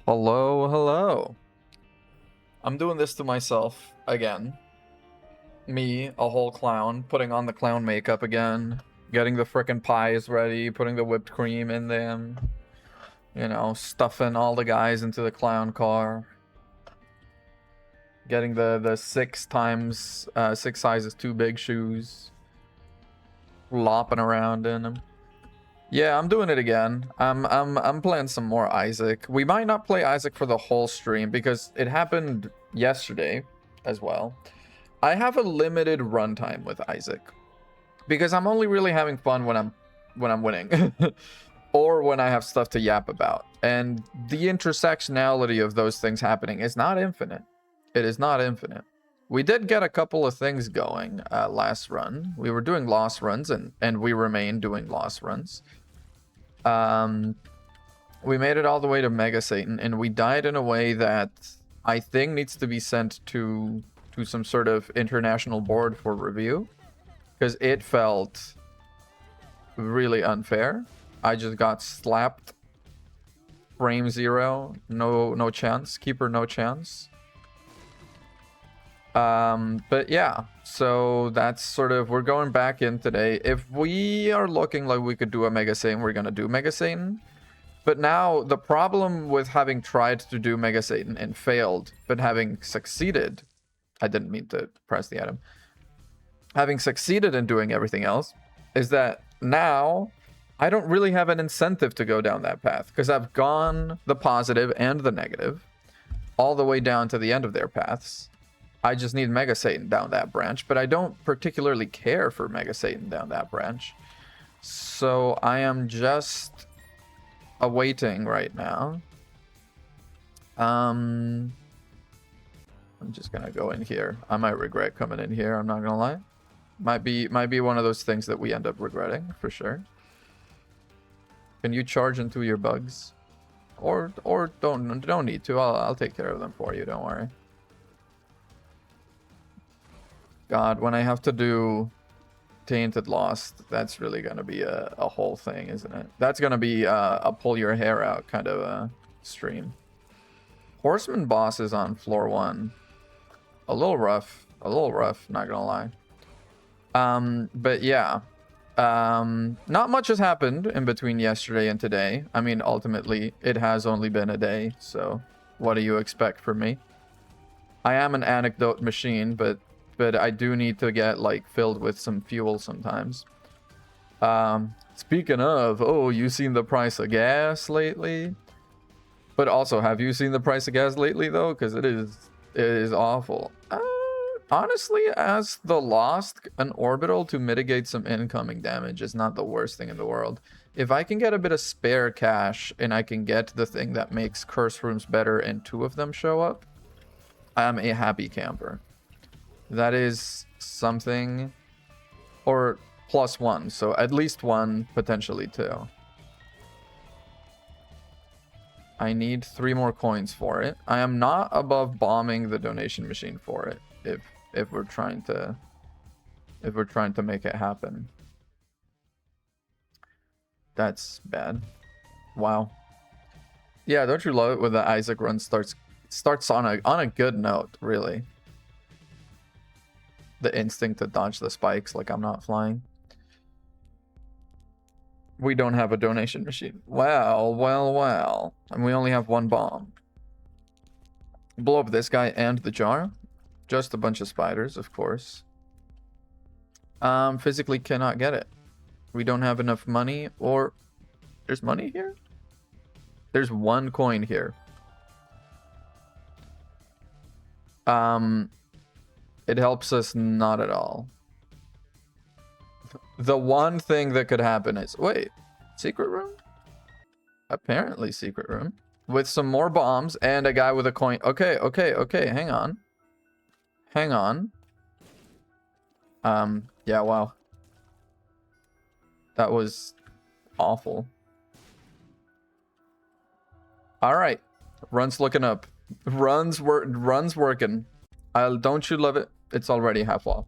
Hello, hello. I'm doing this to myself again. Me, a whole clown, putting on the clown makeup again, getting the frickin' pies ready, putting the whipped cream in them, stuffing all the guys into the clown car, getting the six sizes too big shoes, lopping around in them. Yeah, I'm doing it again. I'm playing some more Isaac. We might not play Isaac for the whole stream because it happened yesterday as well. I have a limited runtime with Isaac because I'm only really having fun when I'm winning or when I have stuff to yap about. And the intersectionality of those things happening is not infinite. It is not infinite. We did get a couple of things going last run. We were doing loss runs and we remain doing loss runs. We made it all the way to Mega Satan, and we died in a way that I think needs to be sent to some sort of international board for review, because it felt really unfair. I just got slapped. Frame 0, no chance. Keeper, no chance. But yeah, so that's sort of, we're going back in today. If we are looking like we could do a Mega Satan, we're gonna do Mega Satan. But now the problem with having tried to do Mega Satan and failed, but having succeeded, I didn't mean to press the item, having succeeded in doing everything else, is that now I don't really have an incentive to go down that path because I've gone the positive and the negative all the way down to the end of their paths. I just need Mega Satan down that branch, but I don't particularly care for Mega Satan down that branch. So I am just awaiting right now. I'm just gonna go in here. I might regret coming in here, I'm not gonna lie. Might be one of those things that we end up regretting for sure. Can you charge into your bugs? Or don't need to. I'll take care of them for you, don't worry. God, when I have to do Tainted Lost, that's really gonna be a whole thing, isn't it? That's gonna be a pull your hair out kind of a stream. Horseman boss is on floor 1. A little rough, not gonna lie. But yeah. Not much has happened in between yesterday and today. I mean, ultimately, it has only been a day, so what do you expect from me? I am an anecdote machine, but I do need to get like filled with some fuel sometimes. Speaking of, oh, you seen the price of gas lately? But also, have you seen the price of gas lately though? Because it is awful. Honestly, as the Lost, an orbital to mitigate some incoming damage is not the worst thing in the world. If I can get a bit of spare cash and I can get the thing that makes curse rooms better and 2 of them show up, I'm a happy camper. That is something, or +1, so at least 1, potentially 2. I need 3 more coins for it. I am not above bombing the donation machine for it if we're trying to make it happen. That's bad. Wow. Yeah, don't you love it when the Isaac run starts on a good note, really? The instinct to dodge the spikes like I'm not flying. We don't have a donation machine. Well. And we only have 1 bomb. Blow up this guy and the jar. Just a bunch of spiders, of course. Physically cannot get it. We don't have enough money, or there's money here? There's 1 coin here. It helps us not at all. The one thing that could happen is, wait, secret room? Apparently secret room. With some more bombs and a guy with a coin. Okay, hang on. Yeah, wow. That was awful. All right. Run's looking up. Run's working. Don't you love it? It's already half off.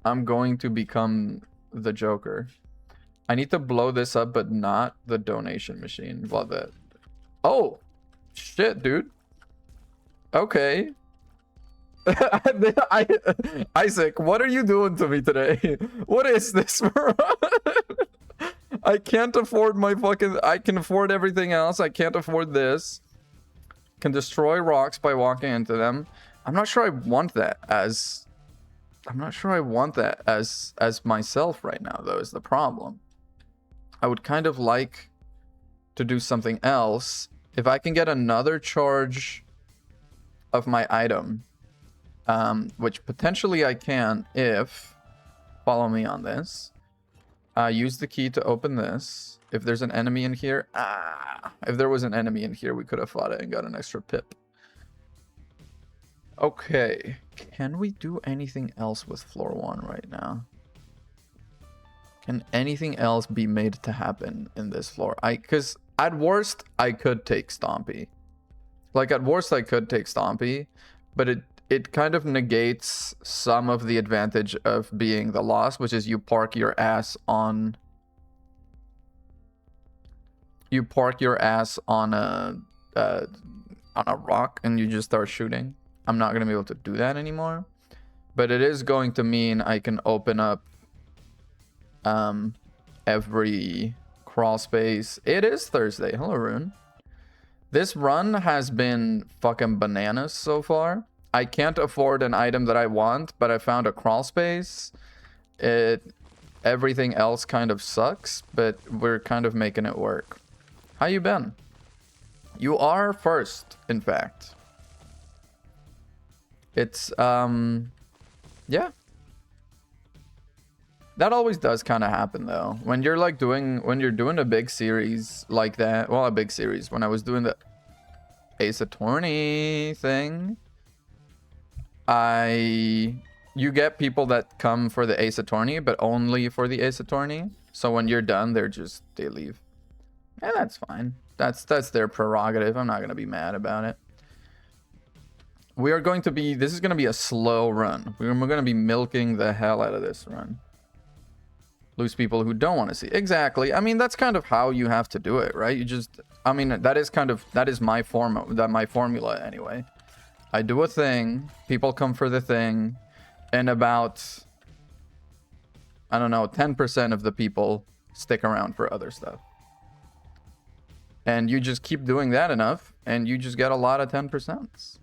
I'm going to become the Joker. I need to blow this up, but not the donation machine. Love it. Oh, shit, dude. Okay. Isaac, what are you doing to me today? What is this, bro? I can't afford my fucking... I can afford everything else. I can't afford this. Can destroy rocks by walking into them. I'm not sure I want that as... I'm not sure I want that as myself right now, though, is the problem. I would kind of like to do something else. If I can get another charge of my item, which potentially I can if... Follow me on this. Use the key to open this. If there's an enemy in here... if there was an enemy in here, we could have fought it and got an extra pip. Okay. Can we do anything else with floor 1 right now? Can anything else be made to happen in this floor? Because at worst, I could take Stompy. Like, at worst, I could take Stompy, but it kind of negates some of the advantage of being the loss, which is you park your ass on... You park your ass on a rock and you just start shooting. I'm not going to be able to do that anymore. But it is going to mean I can open up every crawl space. It is Thursday. Hello, Rune. This run has been fucking bananas so far. I can't afford an item that I want, but I found a crawl space. Everything else kind of sucks, but we're kind of making it work. How you been? You are first, in fact. It's, yeah. That always does kind of happen, though. When you're, like, when you're doing a big series like that, well, a big series, when I was doing the Ace Attorney thing, you get people that come for the Ace Attorney, but only for the Ace Attorney. So when you're done, they leave. And that's fine. That's their prerogative. I'm not going to be mad about it. We are going to be... This is going to be a slow run. We're going to be milking the hell out of this run. Lose people who don't want to see. Exactly. I mean, that's kind of how you have to do it, right? You just... I mean, that is my formula anyway. I do a thing. People come for the thing. And about... I don't know, 10% of the people stick around for other stuff. And you just keep doing that enough, and you just get a lot of 10%.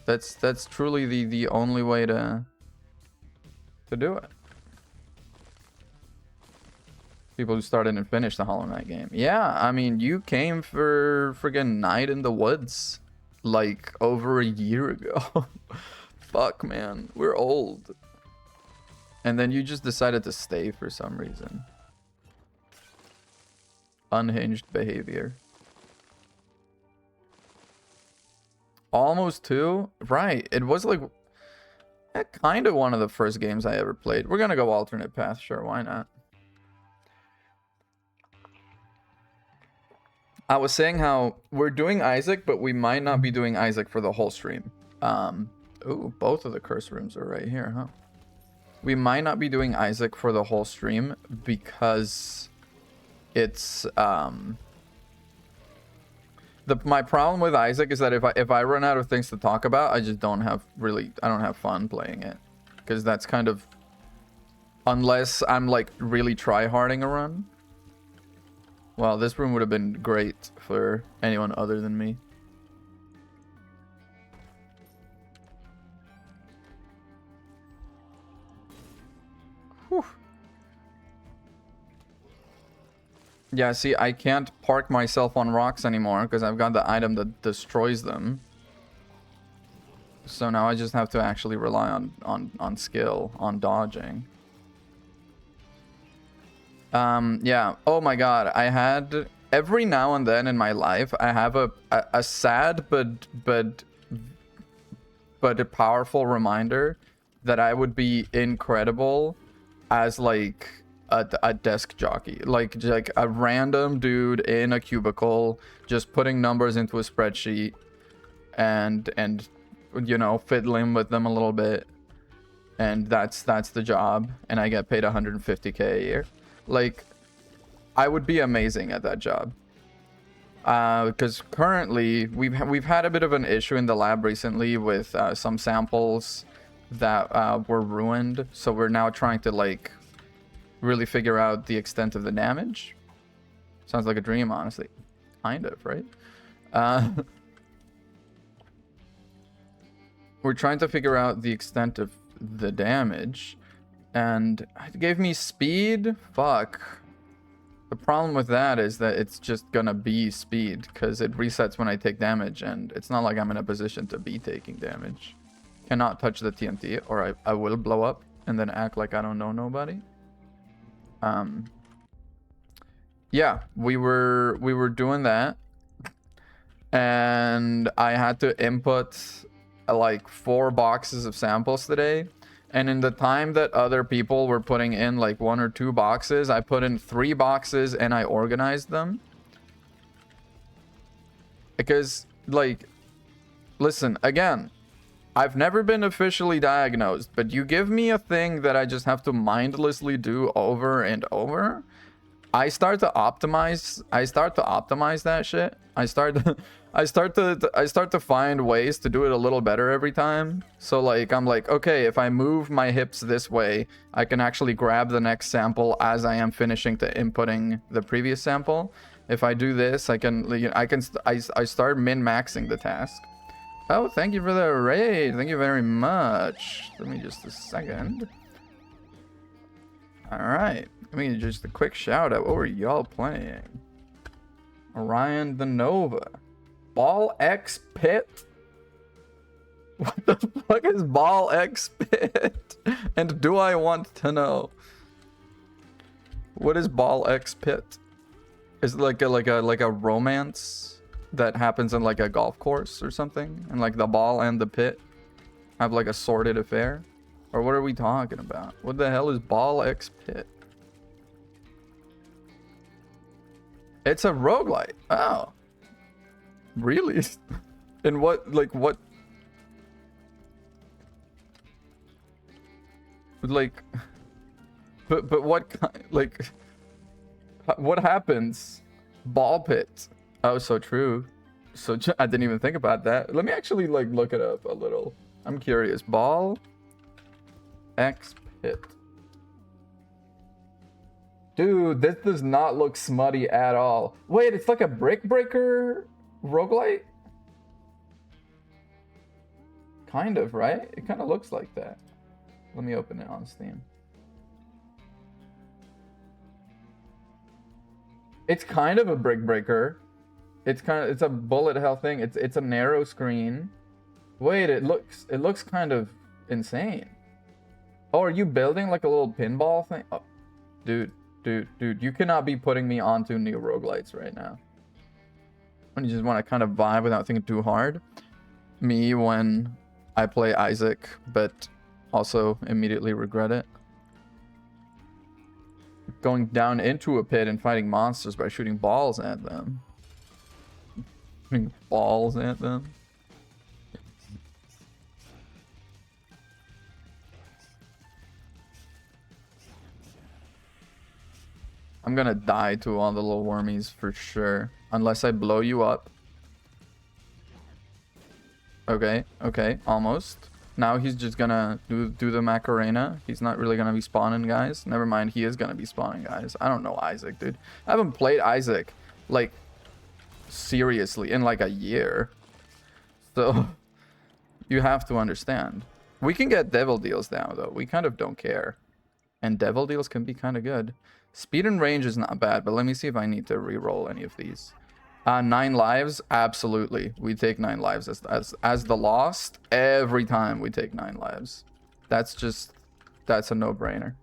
That's truly the only way to do it. People who started and finished the Hollow Knight game. Yeah, I mean, you came for friggin' Night in the Woods like over a year ago. Fuck, man. We're old. And then you just decided to stay for some reason. Unhinged behavior. Almost 2? Right. It was like kind of one of the first games I ever played. We're gonna go alternate path. Sure, why not? I was saying how we're doing Isaac, but we might not be doing Isaac for the whole stream. Ooh, both of the curse rooms are right here, huh? We might not be doing Isaac for the whole stream because it's my problem with Isaac is that if I run out of things to talk about, I just don't have fun playing it, because that's kind of, unless I'm like really try-harding a run. Well, this room would have been great for anyone other than me. Whew. Yeah, see, I can't park myself on rocks anymore because I've got the item that destroys them. So now I just have to actually rely on skill, on dodging. Yeah. Oh my god, I had... Every now and then in my life, I have a sad but a powerful reminder that I would be incredible as like a desk jockey, like a random dude in a cubicle just putting numbers into a spreadsheet and you know, fiddling with them a little bit, and that's the job, and I get paid 150k a year. Like, I would be amazing at that job. Because currently we've had a bit of an issue in the lab recently with some samples that were ruined. So we're now trying to like really figure out the extent of the damage. Sounds like a dream, honestly. Kind of, right? We're trying to figure out the extent of the damage. And it gave me speed? Fuck. The problem with that is that it's just gonna be speed, because it resets when I take damage, and it's not like I'm in a position to be taking damage. Cannot touch the TNT, or I will blow up, and then act like I don't know nobody. Yeah, we were doing that, and I had to input like 4 boxes of samples today. And in the time that other people were putting in like 1 or 2 boxes, I put in 3 boxes and I organized them. Because, like, listen, again, I've never been officially diagnosed, but you give me a thing that I just have to mindlessly do over and over, I start to optimize that shit. I start to find ways to do it a little better every time. So like I'm like, okay, if I move my hips this way, I can actually grab the next sample as I am finishing to inputting the previous sample. If I do this, I start min-maxing the task. Oh, thank you for the raid. Thank you very much. Give me just a second. All right. I mean, just a quick shout out. What were y'all playing? Orion the Nova. Ball X Pit? What the fuck is Ball X Pit? And do I want to know? What is Ball X Pit? Is it like a romance that happens in like a golf course or something? And like the ball and the pit have like a sordid affair? Or what are we talking about? What the hell is Ball X Pit? It's a roguelite. Oh. Really? And what, like, what? Like, but what kind, like, what happens? Ball pit. Oh, so true. So I didn't even think about that. Let me actually, like, look it up a little. I'm curious. Ball X Pit. Dude, this does not look smutty at all. Wait, it's like a brick breaker roguelite? Kind of, right? It kind of looks like that. Let me open it on Steam. It's kind of a brick breaker. It's a bullet hell thing. It's a narrow screen. Wait, it looks kind of insane. Oh, are you building like a little pinball thing? Oh, dude, you cannot be putting me onto new roguelites right now. When you just want to kind of vibe without thinking too hard. Me when I play Isaac, but also immediately regret it. Going down into a pit and fighting monsters by shooting balls at them. Shooting balls at them. I'm gonna die to all the little wormies for sure. Unless I blow you up. Okay, almost. Now he's just gonna do the Macarena. He's not really gonna be spawning, guys. Never mind, he is gonna be spawning, guys. I don't know Isaac, dude. I haven't played Isaac, like, seriously, in like a year. So, you have to understand. We can get devil deals now, though. We kind of don't care. And devil deals can be kind of good. Speed and range is not bad, but let me see if I need to re-roll any of these. 9 lives, absolutely. We take 9 lives as the lost. Every time we take 9 lives. That's a no-brainer.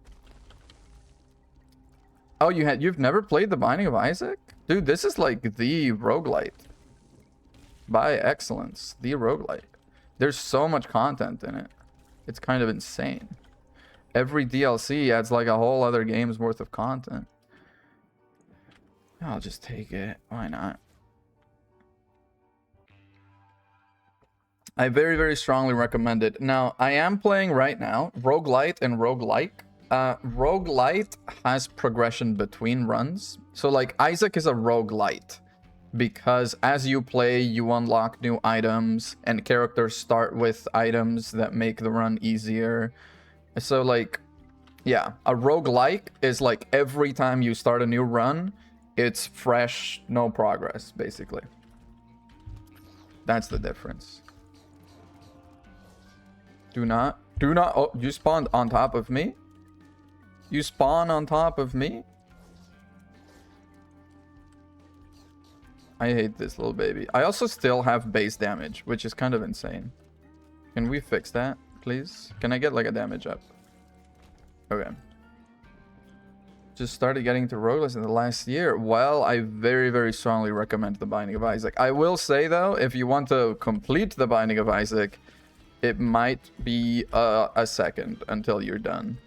Oh, you've never played The Binding of Isaac? Dude, this is like the roguelite. By excellence, the roguelite. There's so much content in it. It's kind of insane. Every DLC adds like a whole other game's worth of content. I'll just take it. Why not? I very, very strongly recommend it. Now, I am playing right now roguelite and roguelike. Roguelite has progression between runs. So like Isaac is a roguelite because as you play, you unlock new items and characters start with items that make the run easier. So like, yeah, a roguelike is like every time you start a new run, it's fresh, no progress, basically. That's the difference. Do not, oh, you spawned on top of me? You spawn on top of me? I hate this little baby. I also still have base damage, which is kind of insane. Can we fix that, please? Can I get like a damage up? Okay. Just started getting to roguelites in the last year. Well, I very, very strongly recommend The Binding of Isaac. I will say, though, if you want to complete The Binding of Isaac, it might be a second until you're done.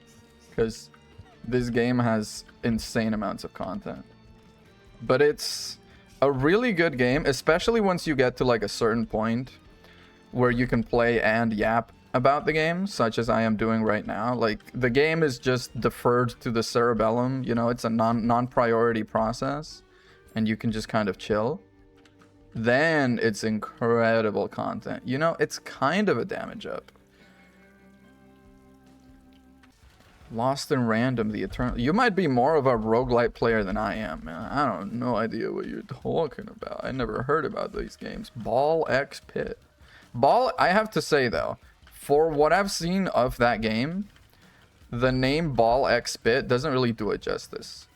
Because this game has insane amounts of content. But it's a really good game, especially once you get to like a certain point where you can play and yap about the game, such as I am doing right now. Like, the game is just deferred to the cerebellum, you know, it's a non-priority process, and you can just kind of chill. Then it's incredible content. You know, it's kind of a damage up. Lost in Random, the Eternal. You might be more of a roguelite player than I am, man. I don't no idea what you're talking about. I never heard about these games. Ball X Pit. Ball, I have to say though, for what I've seen of that game, the name Ball X Pit doesn't really do it justice.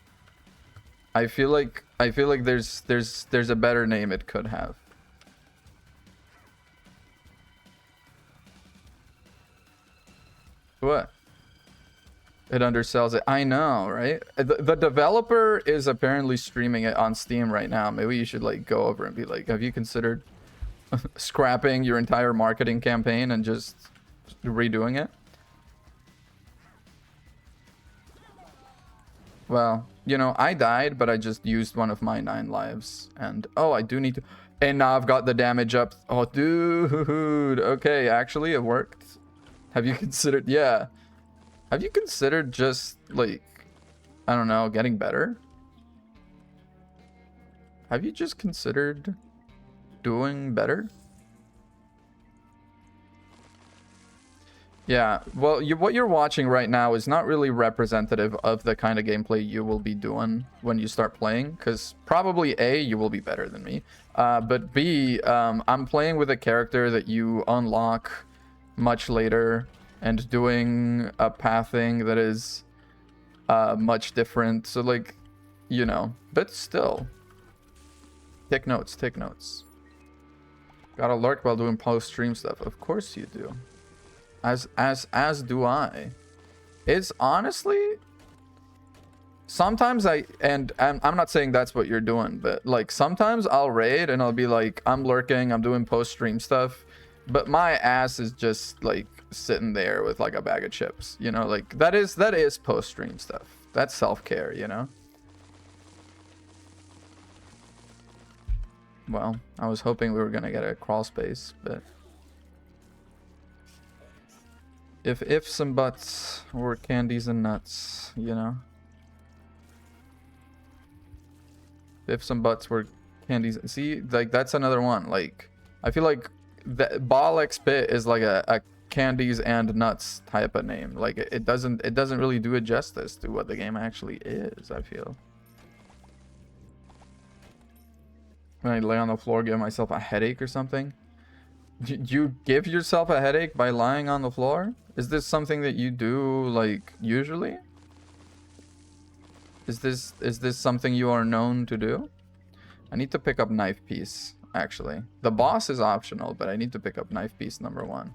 I feel like there's a better name it could have. What? It undersells it. I know, right? The developer is apparently streaming it on Steam right now. Maybe you should like go over and be like, have you considered scrapping your entire marketing campaign and just redoing it? Well, you know, I died, but I just used one of my 9 lives. And, oh, I do need to... And now I've got the damage up. Oh, dude. Okay, actually, it worked. Have you considered... Yeah. Have you considered just, like... I don't know, getting better? Have you just considered doing better? Yeah, well, what you're watching right now is not really representative of the kind of gameplay you will be doing when you start playing, because probably A, you will be better than me, but B, I'm playing with a character that you unlock much later and doing a pathing that is much different, so like, you know, but still. Take notes, take notes. Gotta lurk while doing post-stream stuff. Of course you do. As do I. It's honestly... Sometimes I'm not saying that's what you're doing, but like sometimes I'll raid and I'll be like, I'm lurking, I'm doing post-stream stuff, but my ass is just like sitting there with like a bag of chips, you know, like that is post-stream stuff. That's self-care, you know? Well, I was hoping we were gonna get a crawl space, but... If ifs and buts were candies and nuts, you know? Ifs and buts were candies. See, like, that's another one. Like, I feel like that Ball X Pit is like a candies and nuts type of name. Like, it doesn't really do it justice to what the game actually is, I feel. When I lay on the floor, give myself a headache or something? Do you give yourself a headache by lying on the floor? Is this something that you do, like, usually? Is this something you are known to do? I need to pick up knife piece, actually. The boss is optional, but I need to pick up knife piece number 1.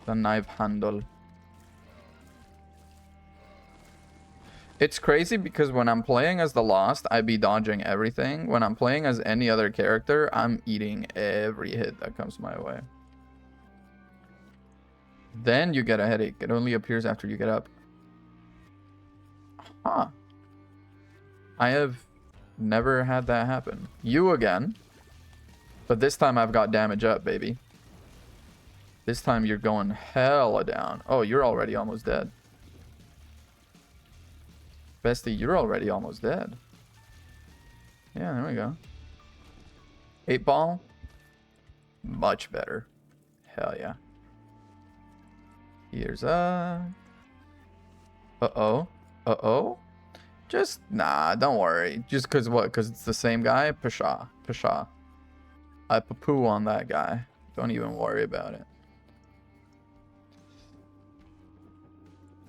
The knife handle. It's crazy because when I'm playing as the Lost, I be dodging everything. When I'm playing as any other character, I'm eating every hit that comes my way. Then you get a headache. It only appears after you get up. Huh. I have never had that happen. You again. But this time I've got damage up, baby. This time you're going hella down. Oh, you're already almost dead. Bestie, you're already almost dead. Yeah, there we go. 8 ball. Much better. Hell yeah. Here's a... Uh-oh. Uh-oh. Just, nah, don't worry. Just because what? Because it's the same guy? Pshaw. Pshaw. I poo on that guy. Don't even worry about it.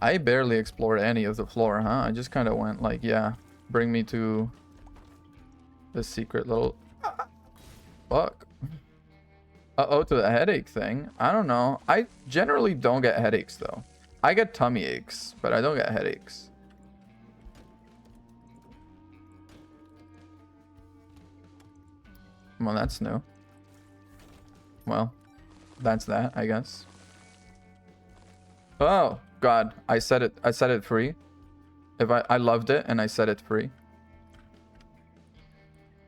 I barely explored any of the floor, huh? I just kind of went like, yeah, bring me to the secret little... Fuck. Uh-oh, to the headache thing. I don't know. I generally don't get headaches, though. I get tummy aches, but I don't get headaches. Well, that's new. Well, that's that, I guess. Oh, God. I set it free. If I loved it and I set it free.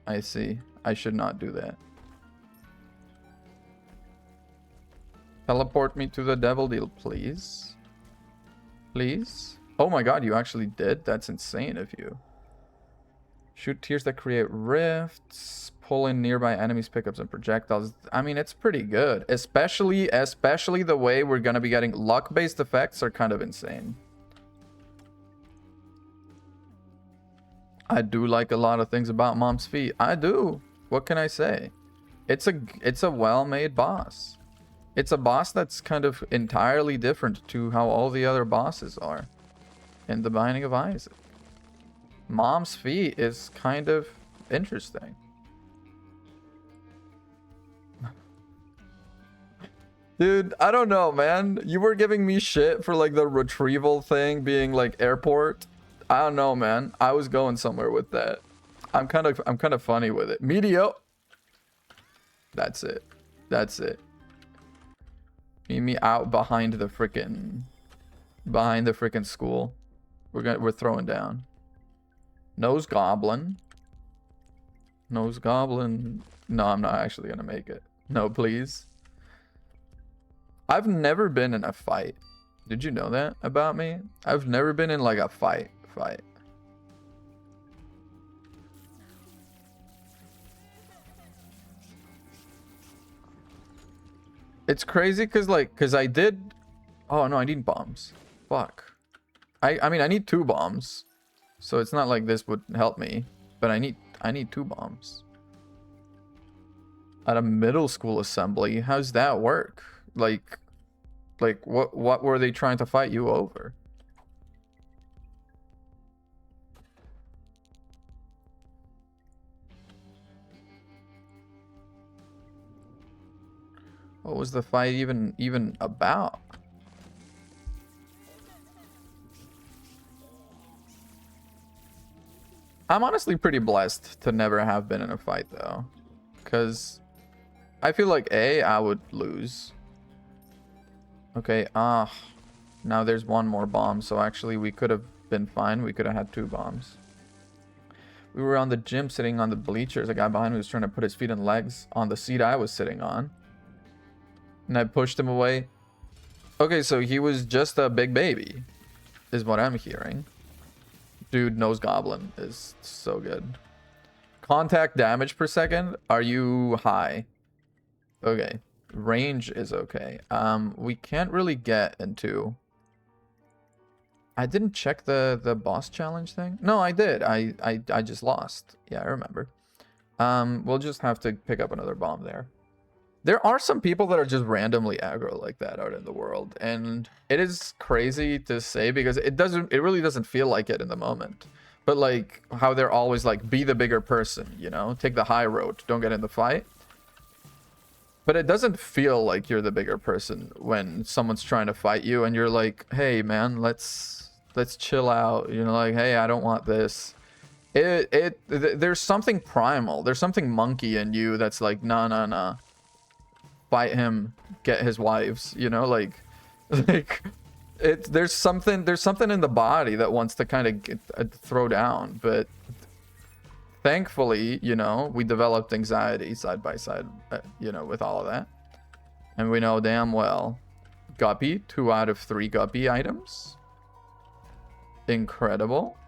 I see. I should not do that. Teleport me to the devil deal, please. Please? Oh my god, you actually did? That's insane of you. Shoot tears that create rifts. Pull in nearby enemies, pickups, and projectiles. I mean, it's pretty good. Especially the way we're gonna be getting luck-based effects are kind of insane. I do like a lot of things about Mom's Feet. I do. What can I say? It's a well-made boss. It's a boss that's kind of entirely different to how all the other bosses are in The Binding of Isaac. Mom's Feet is kind of interesting. Dude, I don't know, man. You were giving me shit for like the retrieval thing being like airport. I don't know, man. I was going somewhere with that. I'm kind of funny with it. Medio. That's it. That's it. Meet me out behind the frickin' school. We're throwing down. Nose goblin. Nose goblin. No, I'm not actually gonna make it. No, please. I've never been in a fight. Did you know that about me? I've never been in like a fight. It's crazy because I did... Oh, no, I need bombs. Fuck. I mean, I need 2 bombs. So it's not like this would help me. But I need 2 bombs. At a middle school assembly? How's that work? Like what were they trying to fight you over? What was the fight even about? I'm honestly pretty blessed to never have been in a fight though, because I feel like I would lose. Okay, now there's 1 more bomb, so actually we could have been fine. We could have had 2 bombs. We were on the gym sitting on the bleachers. A guy behind me was trying to put his feet and legs on the seat I was sitting on. And I pushed him away. Okay, so he was just a big baby, is what I'm hearing. Dude, Nose Goblin is so good. Contact damage per second. Are you high? Okay. Range is okay. We can't really get into... I didn't check the boss challenge thing. No, I did. I just lost. Yeah, I remember. We'll just have to pick up another bomb there. There are some people that are just randomly aggro like that out in the world, and it is crazy to say because it really doesn't feel like it in the moment. But like how they're always like, be the bigger person, you know, take the high road, don't get in the fight. But it doesn't feel like you're the bigger person when someone's trying to fight you and you're like, hey man, let's chill out, you know, like, hey, I don't want this. There's something primal, there's something monkey in you that's like, nah. Fight him, get his wives, you know, like there's something in the body that wants to kind of throw down. But thankfully, you know, we developed anxiety side by side, you know, with all of that. And we know damn well. Guppy, 2 out of 3 Guppy items. Incredible.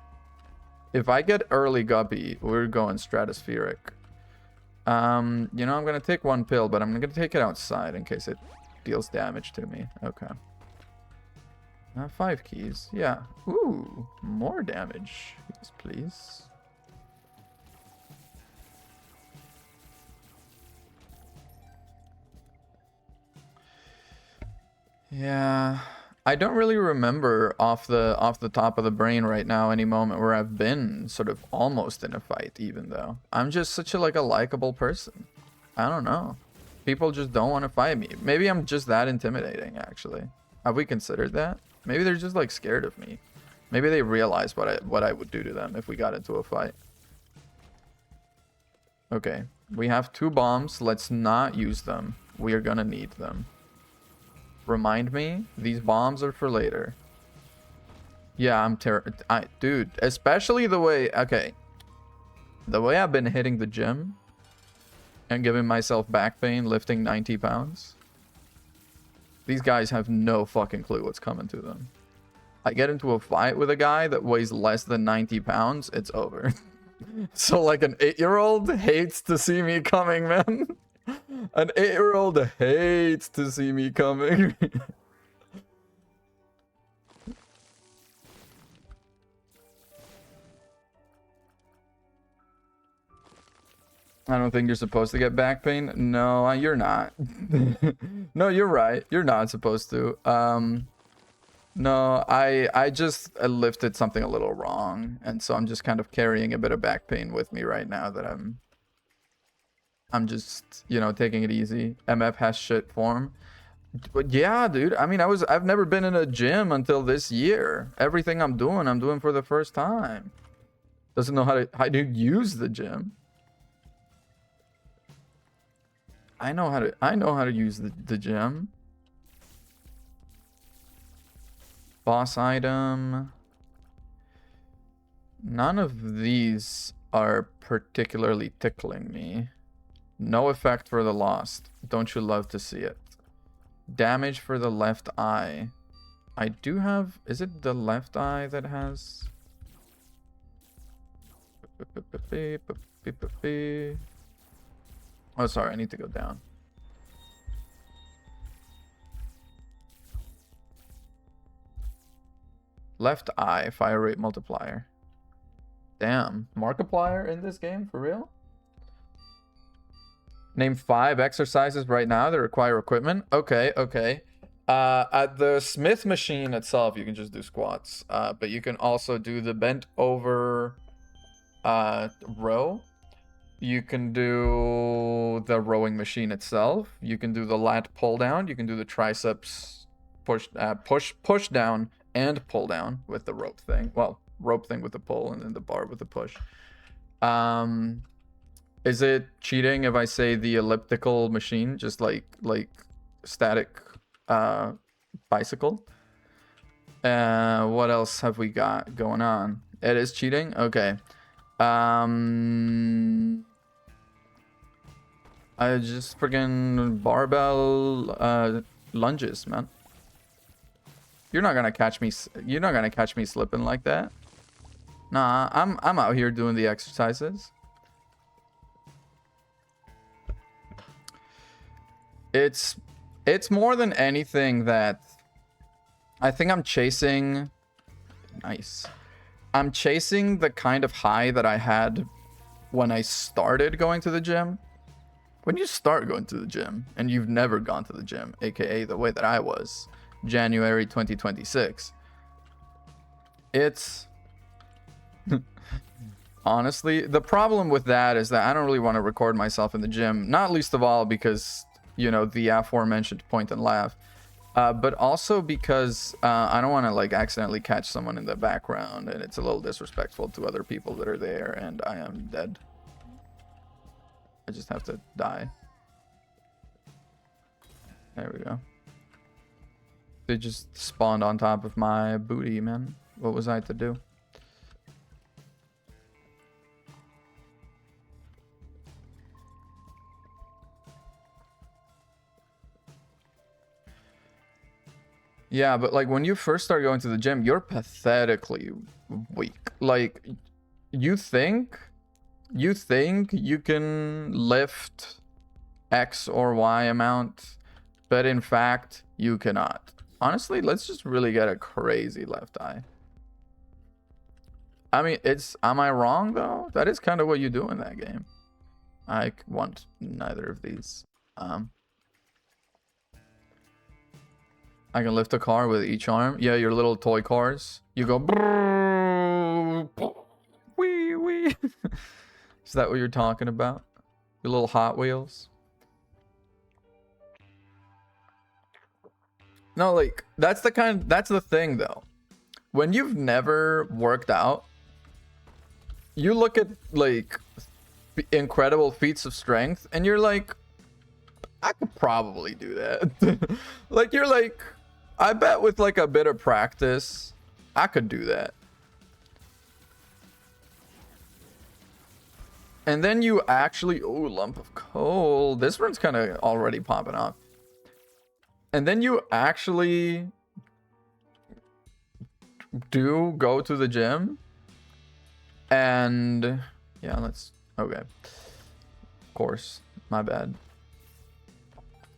If I get early Guppy, we're going stratospheric. You know, I'm gonna take 1 pill, but I'm gonna take it outside in case it deals damage to me. Okay. 5 keys. Yeah. Ooh, more damage. Yes, please. Yeah. I don't really remember off the top of the brain right now any moment where I've been sort of almost in a fight, even though I'm just such a likable person. I don't know. People just don't want to fight me. Maybe I'm just that intimidating, actually. Have we considered that? Maybe they're just scared of me. Maybe they realize what I would do to them if we got into a fight. Okay, we have 2 bombs. Let's not use them. We are gonna need them. Remind me, these bombs are for later. Yeah, dude, especially the way, okay. The way I've been hitting the gym and giving myself back pain lifting 90 pounds. These guys have no fucking clue what's coming to them. I get into a fight with a guy that weighs less than 90 pounds, it's over. So an 8-year-old hates to see me coming, man. An 8-year-old hates to see me coming. I don't think you're supposed to get back pain. No, you're not. No, you're right. You're not supposed to. No, I just lifted something a little wrong, and so I'm just kind of carrying a bit of back pain with me right now that I'm just, you know, taking it easy. MF has shit form. But yeah, dude. I mean, I've never been in a gym until this year. Everything I'm doing for the first time. Doesn't know how to use the gym. I know how to use the gym. Boss item. None of these are particularly tickling me. No effect for the lost. Don't you love to see it? Damage for the left eye. I do have... Is it the left eye that has... Oh, sorry. I need to go down. Left eye, fire rate multiplier. Damn. Markiplier in this game? For real? Name 5 exercises right now that require equipment. Okay, okay. At the Smith machine itself, you can just do squats. But you can also do the bent over row. You can do the rowing machine itself. You can do the lat pull down. You can do the triceps push down and pull down with the rope thing. Well, rope thing with the pull and then the bar with the push. Is it cheating if I say the elliptical machine, just like static bicycle? What else have we got going on? It is cheating? Okay. I just freaking barbell lunges, man. You're not gonna catch me. You're not gonna catch me slipping like that. Nah, I'm out here doing the exercises. It's more than anything that I think I'm chasing. Nice. I'm chasing the kind of high that I had when I started going to the gym. When you start going to the gym and you've never gone to the gym, aka the way that I was, January 2026. It's honestly, the problem with that is that I don't really want to record myself in the gym, not least of all because, you know, the aforementioned point and laugh, but also because I don't want to like accidentally catch someone in the background and it's a little disrespectful to other people that are there and I am dead. I just have to die. There we go. They just spawned on top of my booty, man. What was I to do? Yeah, but like when you first start going to the gym, you're pathetically weak. Like you think you can lift X or Y amount, but in fact you cannot. Honestly, let's just really get a crazy left eye. I mean, am I wrong though? That is kind of what you do in that game. I want neither of these. I can lift a car with each arm. Yeah, your little toy cars. You go wee wee. Is that what you're talking about? Your little Hot Wheels? No, like that's the thing though. When you've never worked out, you look at like incredible feats of strength and you're like, I could probably do that. Like you're like, I bet with like a bit of practice, I could do that. And then you actually, oh, lump of coal. This one's kind of already popping off. And then you actually do go to the gym. And yeah, okay. Of course, my bad.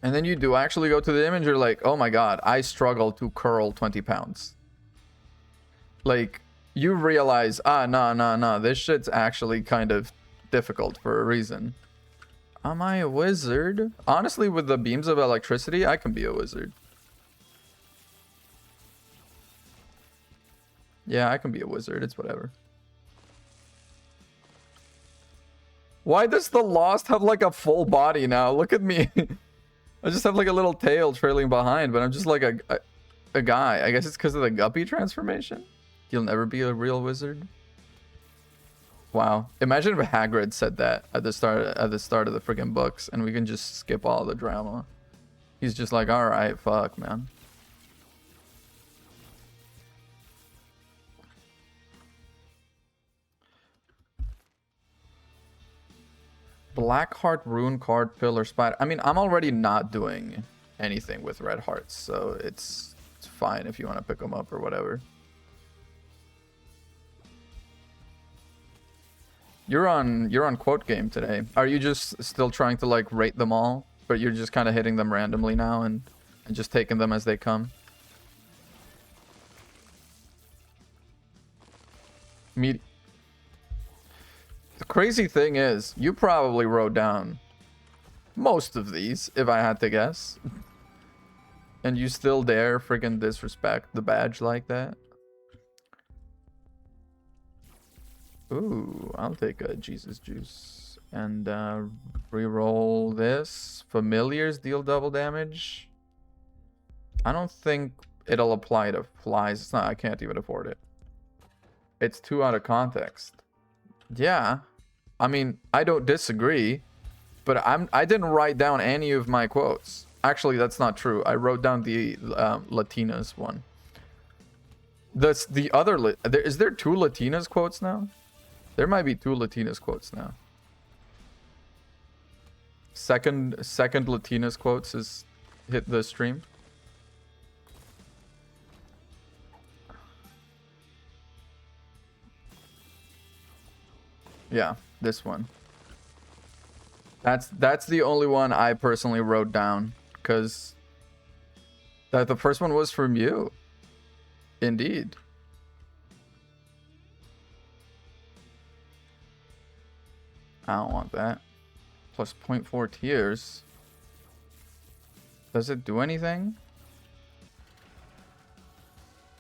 And then you do actually go to the gym and you're like, oh my God, I struggle to curl 20 pounds. Like you realize, no, this shit's actually kind of difficult for a reason. Am I a wizard? Honestly, with the beams of electricity, I can be a wizard. Yeah, I can be a wizard. It's whatever. Why does the Lost have like a full body now? Look at me. I just have like a little tail trailing behind, but I'm just like a guy. I guess it's because of the Guppy transformation. You'll never be a real wizard. Wow. Imagine if Hagrid said that at the start of the freaking books and we can just skip all the drama. He's just like, all right, fuck, man. Blackheart, Rune card, Pillar, Spider. I mean, I'm already not doing anything with red hearts, so it's fine if you want to pick them up or whatever. You're on quote game today. Are you just still trying to like rate them all, but you're just kind of hitting them randomly now and just taking them as they come? The crazy thing is, you probably wrote down most of these, if I had to guess. And you still dare freaking disrespect the badge like that? Ooh, I'll take a Jesus Juice. And re-roll this. Familiars deal double damage. I don't think it'll apply to flies. It's not, I can't even afford it. It's too out of context. Yeah. I mean, I don't disagree. But I didn't write down any of my quotes. Actually, that's not true. I wrote down the Latinas one. That's the other... Is there two Latinas quotes now? There might be two Latinas quotes now. Second Latinas quotes is hit the stream. Yeah, this one. That's the only one I personally wrote down, because that the first one was from you. Indeed. I don't want that. Plus 0.4 tiers. Does it do anything?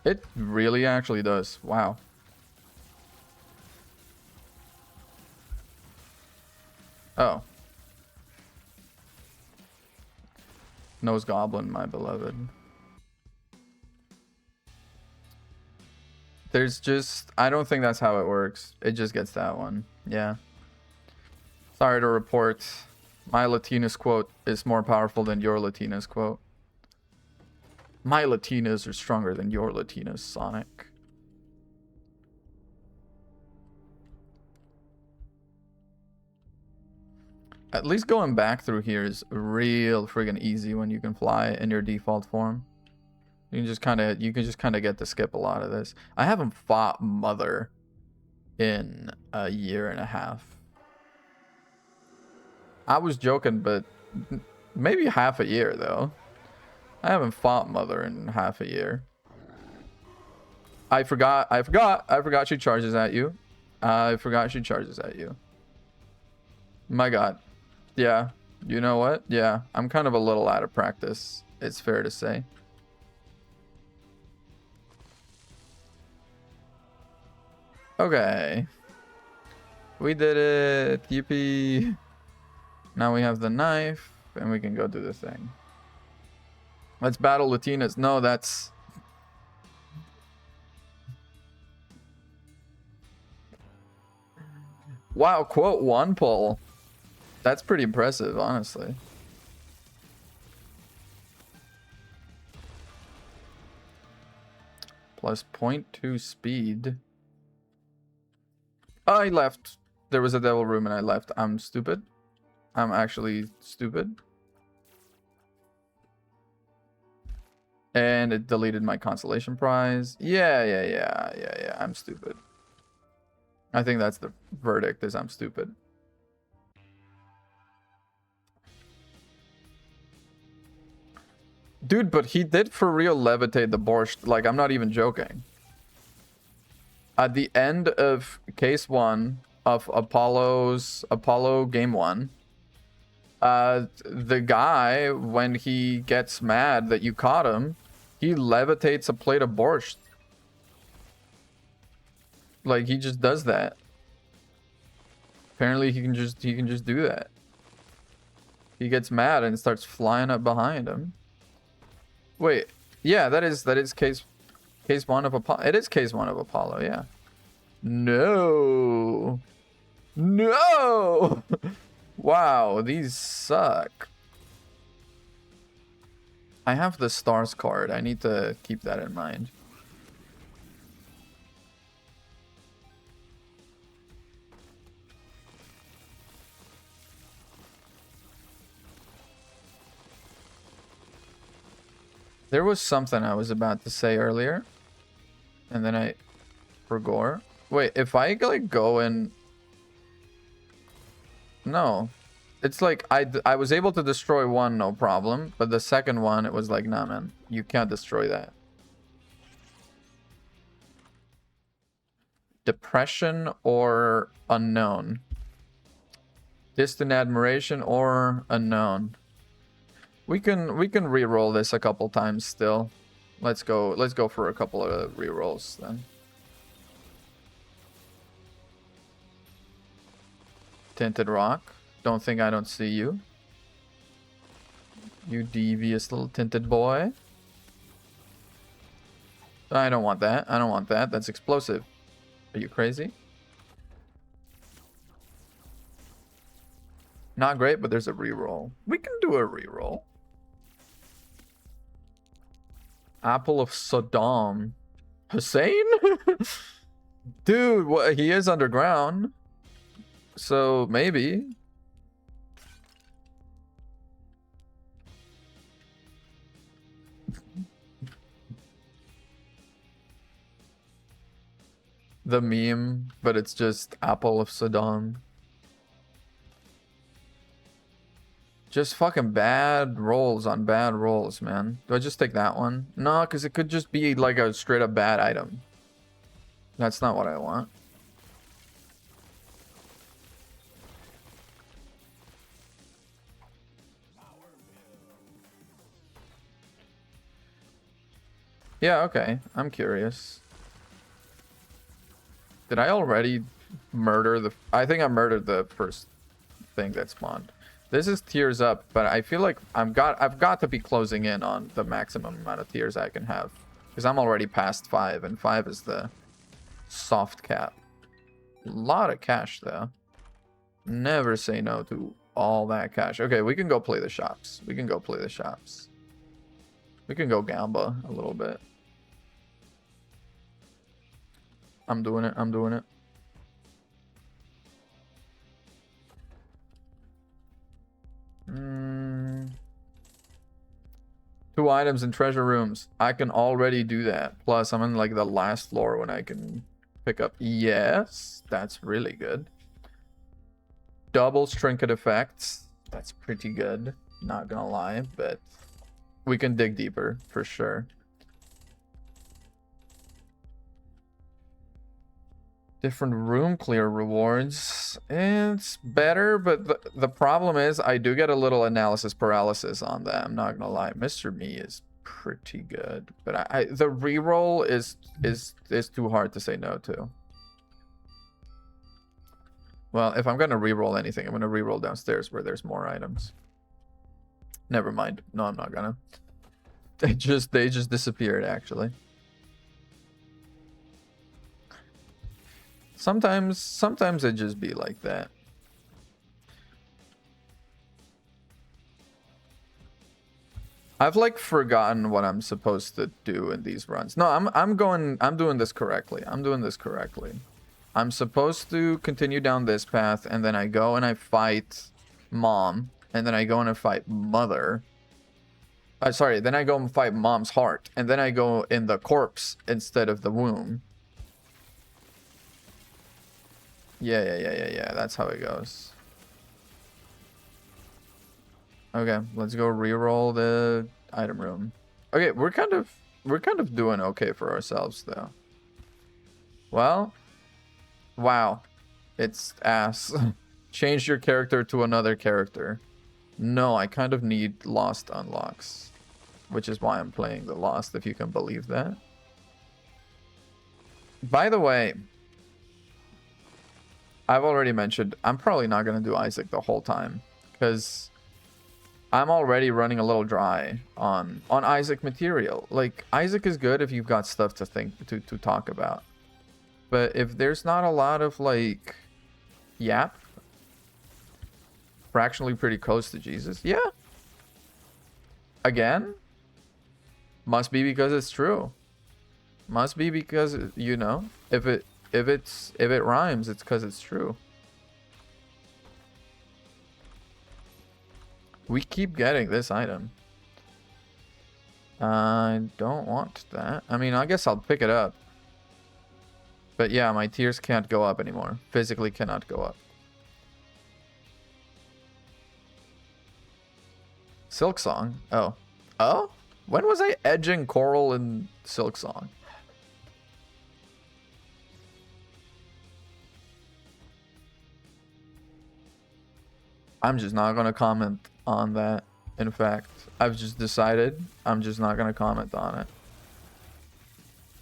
It really actually does. Wow. Oh. Nose Goblin, my beloved. There's just... I don't think that's how it works. It just gets that one. Yeah. Sorry to report. My Latinas quote is more powerful than your Latinas quote. My Latinas are stronger than your Latinas, Sonic. At least going back through here is real friggin' easy when you can fly in your default form. You can just kind of get to skip a lot of this. I haven't fought Mother in a year and a half. I was joking, but maybe half a year though. I haven't fought Mother in half a year. I forgot she charges at you. I forgot she charges at you. My god. Yeah. You know what? Yeah. I'm kind of a little out of practice. It's fair to say. Okay. We did it. Yippee. Now we have the knife and we can go do the thing. Let's battle Latinas. No, that's... Wow, quote 1 pull. That's pretty impressive, honestly. Plus 0.2 speed. I left. There was a devil room and I left. I'm stupid. I'm actually stupid. And it deleted my consolation prize. Yeah. I'm stupid. I think that's the verdict, is I'm stupid. Dude, but he did for real levitate the borscht. Like, I'm not even joking. At the end of case 1 of Apollo game 1, the guy, when he gets mad that you caught him, he levitates a plate of borscht. Like, he just does that. Apparently he can just do that. He gets mad and starts flying up behind him. Wait, yeah, that is case 1 of Apollo. It is case 1 of Apollo, yeah. No. Wow, these suck. I have the stars card. I need to keep that in mind. There was something I was about to say earlier, and then I forgot. Wait, if I like go in... No. It's like I was able to destroy one, no problem, but the second one, it was like, nah, man, you can't destroy that. Depression or unknown? Distant admiration or unknown? We can re-roll this a couple times still. Let's go for a couple of re-rolls then. Tinted rock. Don't think I don't see you. You devious little tinted boy. I don't want that. I don't want that. That's explosive. Are you crazy? Not great, but there's a re-roll. We can do a re-roll. Apple of Saddam Hussein? Dude, what, he is underground. So maybe. The meme, but it's just Apple of Saddam. Just fucking bad rolls on bad rolls, man. Do I just take that one? No, because it could just be like a straight up bad item. That's not what I want. Yeah, okay. I'm curious. Did I already murder the... I think I murdered the first thing that spawned. This is tears up, but I feel like I've got to be closing in on the maximum amount of tears I can have. Because I'm already past 5, and 5 is the soft cap. A lot of cash, though. Never say no to all that cash. Okay, we can go play the shops. We can go play the shops. We can go gamble a little bit. I'm doing it. I'm doing it. 2 items in treasure rooms. I can already do that. Plus, I'm in like the last floor when I can pick up. Yes, that's really good. Double trinket effects. That's pretty good. Not gonna lie, but we can dig deeper for sure. Different room clear rewards. It's better, but the problem is I do get a little analysis paralysis on that. I'm not gonna lie. Mr. Me is pretty good, but the reroll is too hard to say no to. Well, if I'm gonna reroll anything, I'm gonna reroll downstairs where there's more items. Never mind. No, I'm not gonna. They just disappeared actually. Sometimes it just be like that. I've like forgotten what I'm supposed to do in these runs. No, I'm doing this correctly. I'm doing this correctly. I'm supposed to continue down this path, and then I go and I fight Mom, and then I go and I fight Mother. Sorry, then I go and fight Mom's heart, and then I go in the corpse instead of the womb. Yeah. That's how it goes. Okay, let's go reroll the item room. Okay, we're kind of doing okay for ourselves though. Well, wow, it's ass. Change your character to another character. No, I kind of need Lost unlocks, which is why I'm playing the Lost, if you can believe that. By the way, I've already mentioned I'm probably not going to do Isaac the whole time because I'm already running a little dry on Isaac material. Like, Isaac is good if you've got stuff to talk about. But if there's not a lot of, like, yap, fractionally pretty close to Jesus, yeah. Again, must be because it's true. Must be because, you know, if it rhymes, it's because it's true. We keep getting this item. I don't want that. I mean, I guess I'll pick it up. But yeah, my tiers can't go up anymore. Physically cannot go up. Silksong. Oh. Oh? When was I edging Coral in Silksong? I'm just not going to comment on that. In fact, I've just decided I'm just not going to comment on it.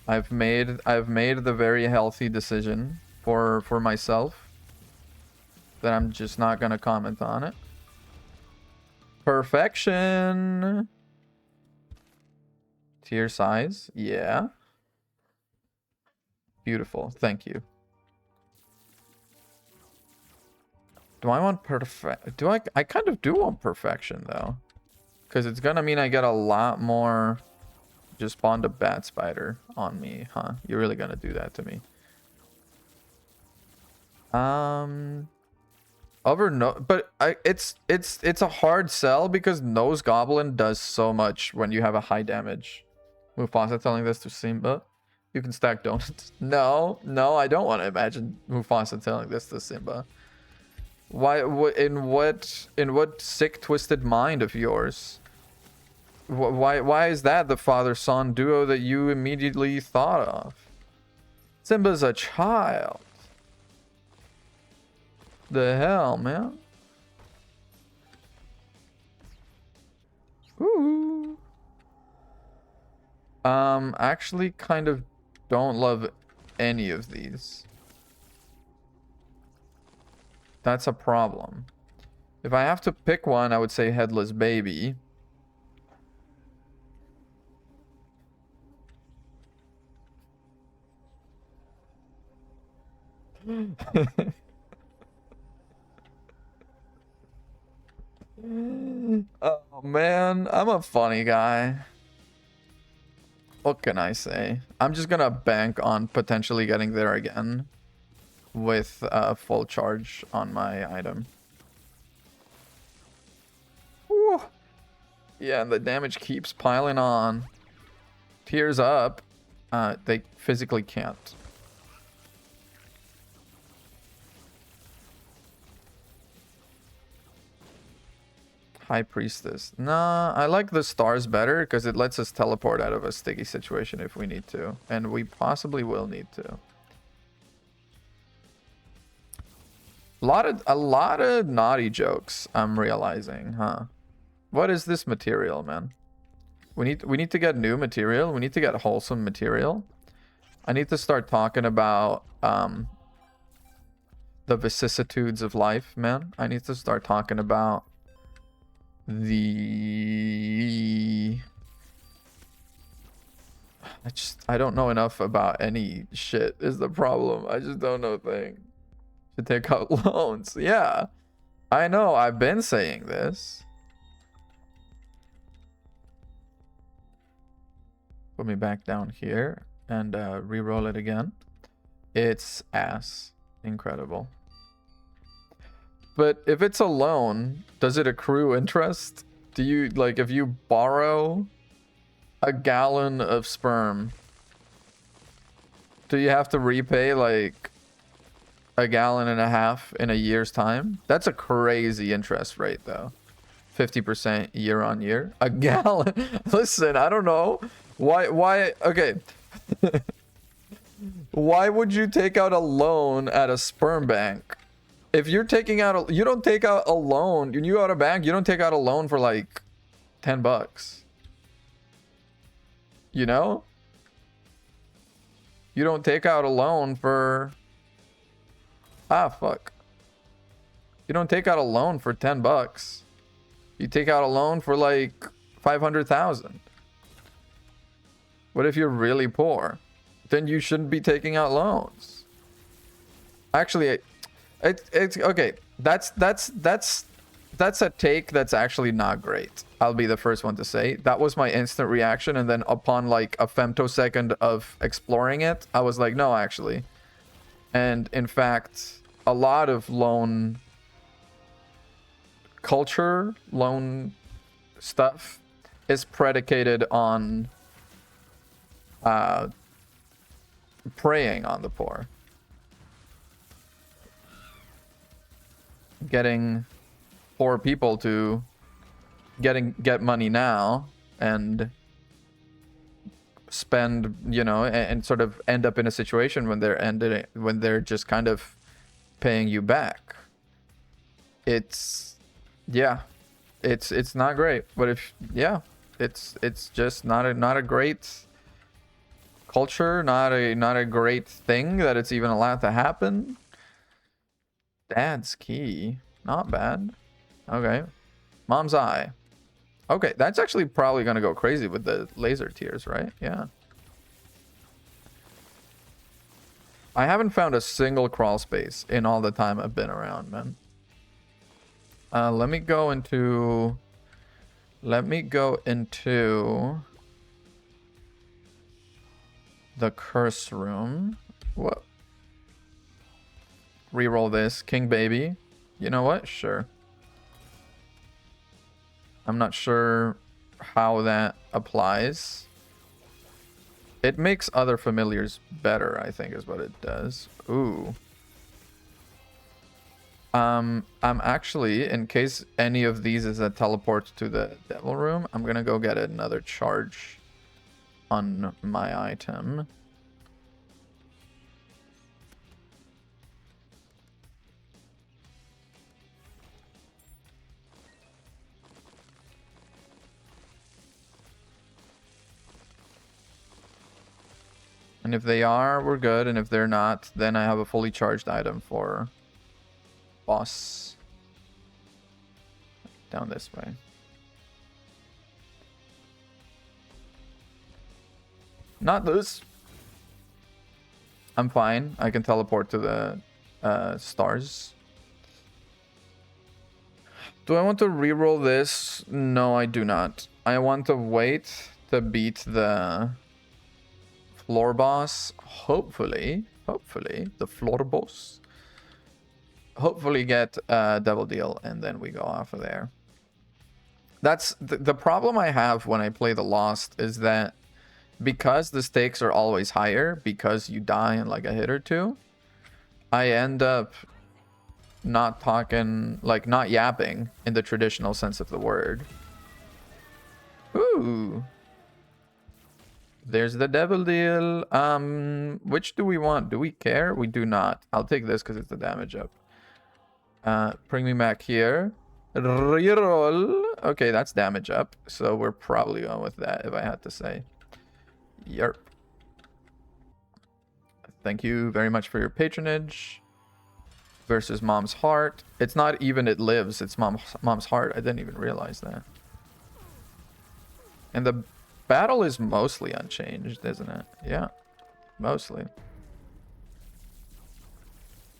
I've made the very healthy decision for myself that I'm just not going to comment on it. Perfection. Tier size. Yeah. Beautiful. Thank you. Do I want perfect? I kind of do want perfection though, because it's gonna mean I get a lot more. Just spawned a bat spider on me, huh? You're really gonna do that to me? It's a hard sell because Nose Goblin does so much when you have a high damage. Mufasa telling this to Simba. You can stack donuts. No, I don't want to imagine Mufasa telling this to Simba. Why? In what sick, twisted mind of yours? Why is that the father-son duo that you immediately thought of? Simba's a child. The hell, man? Ooh. Actually, kind of don't love any of these. That's a problem. If I have to pick one, I would say Headless Baby. Oh man, I'm a funny guy. What can I say? I'm just gonna bank on potentially getting there again with full charge on my item. Woo. Yeah, and the damage keeps piling on. Tears up. They physically can't. High Priestess. Nah, I like the stars better because it lets us teleport out of a sticky situation if we need to. And we possibly will need to. A lot of naughty jokes, I'm realizing, huh? What is this material, man? We need to get new material. We need to get wholesome material. I need to start talking about the vicissitudes of life, man. I need to start talking about I don't know enough about any shit is the problem. I just don't know things. To take out loans. Yeah. I know, I've been saying this. Put me back down here and re-roll it again. It's ass. Incredible. But if it's a loan, does it accrue interest? Do you, like, if you borrow a gallon of sperm, do you have to repay, like, a gallon and a half in a year's time? That's a crazy interest rate, though. 50% year on year. A gallon. Listen, I don't know. Why, okay. Why would you take out a loan at a sperm bank? If you're taking out you don't take out a loan. When you go out a bank, you don't take out a loan for like $10. You know? You don't take out a loan for fuck. You don't take out a loan for $10. You take out a loan for like 500,000. What if you're really poor? Then you shouldn't be taking out loans. Actually, it's okay. That's a take that's actually not great. I'll be the first one to say. That was my instant reaction, and then upon like a femtosecond of exploring it, I was like, no, actually. And in fact, a lot of loan culture, loan stuff is predicated on preying on the poor. Getting poor people to get money now and spend, you know, and sort of end up in a situation when they're just kind of paying you back. It's not great. But it's just not a great culture, not a great thing that it's even allowed to happen. Dad's key. Not bad. Okay. Mom's eye. Okay, that's actually probably gonna go crazy with the laser tears, right? Yeah. I haven't found a single crawl space in all the time I've been around, man. Let me go into the curse room. What? Reroll this. King baby. You know what? Sure. I'm not sure how that applies. It makes other familiars better, I think is what it does. Ooh. I'm actually, in case any of these is a teleport to the devil room, I'm gonna go get another charge on my item. And if they are, we're good. And if they're not, then I have a fully charged item for boss. Down this way. Not this. I'm fine. I can teleport to the stars. Do I want to reroll this? No, I do not. I want to wait to beat the floor boss. Hopefully the floor boss. Hopefully get a double deal, and then we go off of there. That's the problem I have when I play the Lost is that because the stakes are always higher, because you die in like a hit or two, I end up not talking, like not yapping in the traditional sense of the word. Ooh. There's the devil deal. Which do we want? Do we care? We do not. I'll take this because it's the damage up. Bring me back here. Reroll. Okay, that's damage up. So we're probably going with that if I had to say. Yerp. Thank you very much for your patronage. Versus Mom's Heart. It's not even It Lives, it's Mom's Heart. I didn't even realize that. And the battle is mostly unchanged, isn't it? Yeah, mostly.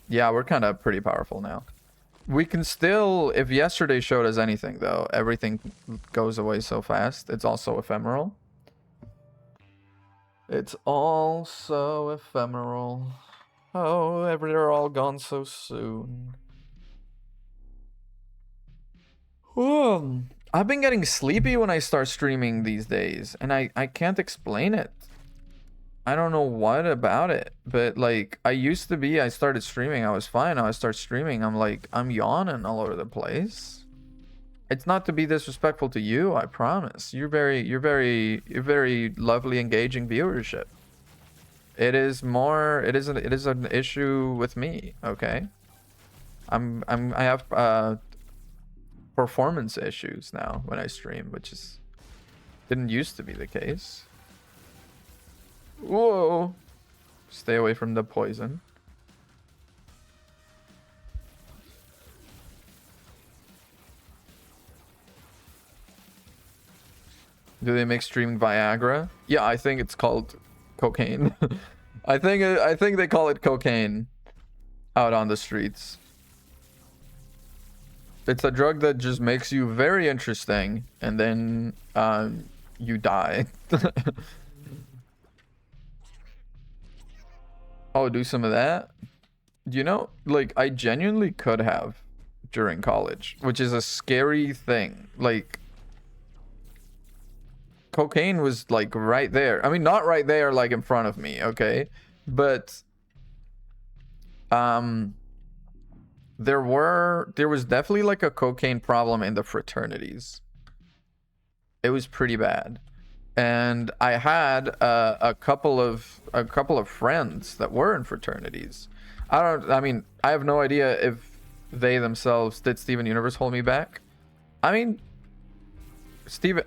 Yeah, we're kind of pretty powerful now. We can still, if yesterday showed us anything though, everything goes away so fast. It's also ephemeral. It's all so ephemeral. Oh, they're all gone so soon. I've been getting sleepy when I start streaming these days, and I can't explain it. I don't know what about it, but like I used to be, I started streaming, I was fine. Now I start streaming, I'm like, I'm yawning all over the place. It's not to be disrespectful to you, I promise. You're very lovely, engaging viewership. It is an issue with me, okay? I have performance issues now when I stream, which didn't used to be the case. Whoa! Stay away from the poison. Do they make streaming Viagra? Yeah, I think it's called cocaine. I think they call it cocaine out on the streets. It's a drug that just makes you very interesting, and then you die. Oh, do some of that? You know, like, I genuinely could have during college, which is a scary thing. Like, cocaine was, like, right there. I mean, not right there, like, in front of me, okay? But, there was definitely, like, a cocaine problem in the fraternities. It was pretty bad. And I had a couple of friends that were in fraternities. I mean, I have no idea if they themselves did Steven Universe hold me back. I mean,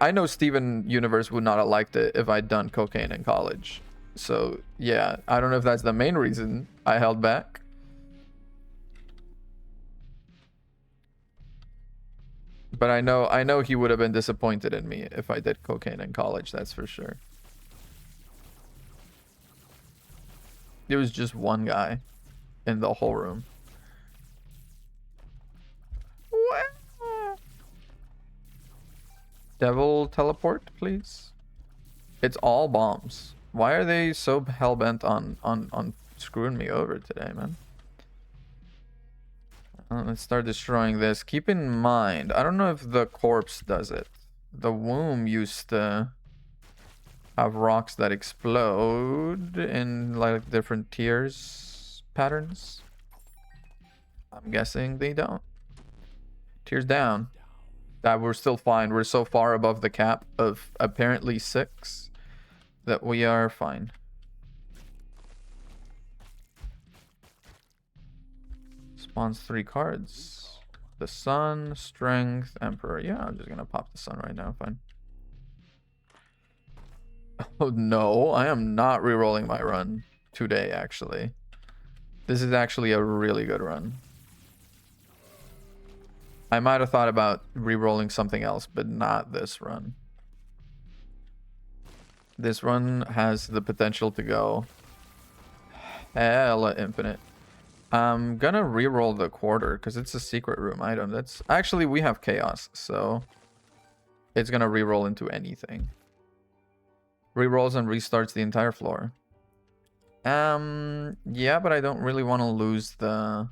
I know Steven Universe would not have liked it if I'd done cocaine in college. So yeah, I don't know if that's the main reason I held back. But I know he would have been disappointed in me if I did cocaine in college, that's for sure. It was just one guy in the whole room. Devil teleport, please. It's all bombs. Why are they so hell-bent on screwing me over today, man? Let's start destroying this. Keep in mind, I don't know if the corpse does it. The womb used to have rocks that explode in like different tiers patterns. I'm guessing they don't. Tears down. That we're still fine. We're so far above the cap of apparently 6 that we are fine. Spawns 3 cards. The Sun, Strength, Emperor. Yeah, I'm just gonna pop the Sun right now. Fine. Oh no, I am not re-rolling my run today, actually. This is actually a really good run. I might have thought about re-rolling something else, but not this run. This run has the potential to go hella infinite. I'm gonna re-roll the quarter because it's a secret room item. That's actually, we have chaos, so it's gonna re-roll into anything. Re-rolls and restarts the entire floor. Yeah, but I don't really want to lose the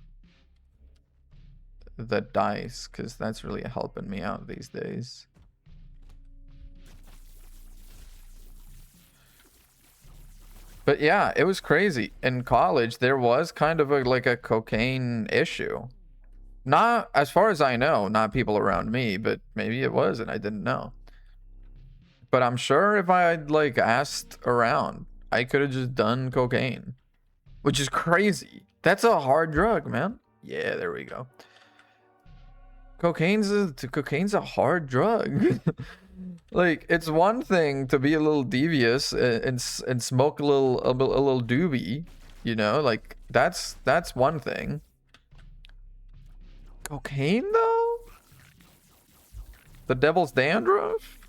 dice because that's really helping me out these days. But yeah, it was crazy. In college, there was kind of like a cocaine issue. Not as far as I know, not people around me, but maybe it was and I didn't know. But I'm sure if I had like asked around, I could have just done cocaine, which is crazy. That's a hard drug, man. Yeah, there we go. Cocaine's a hard drug. Like, it's one thing to be a little devious and smoke a little doobie, you know, like that's one thing. Cocaine though? The devil's dandruff?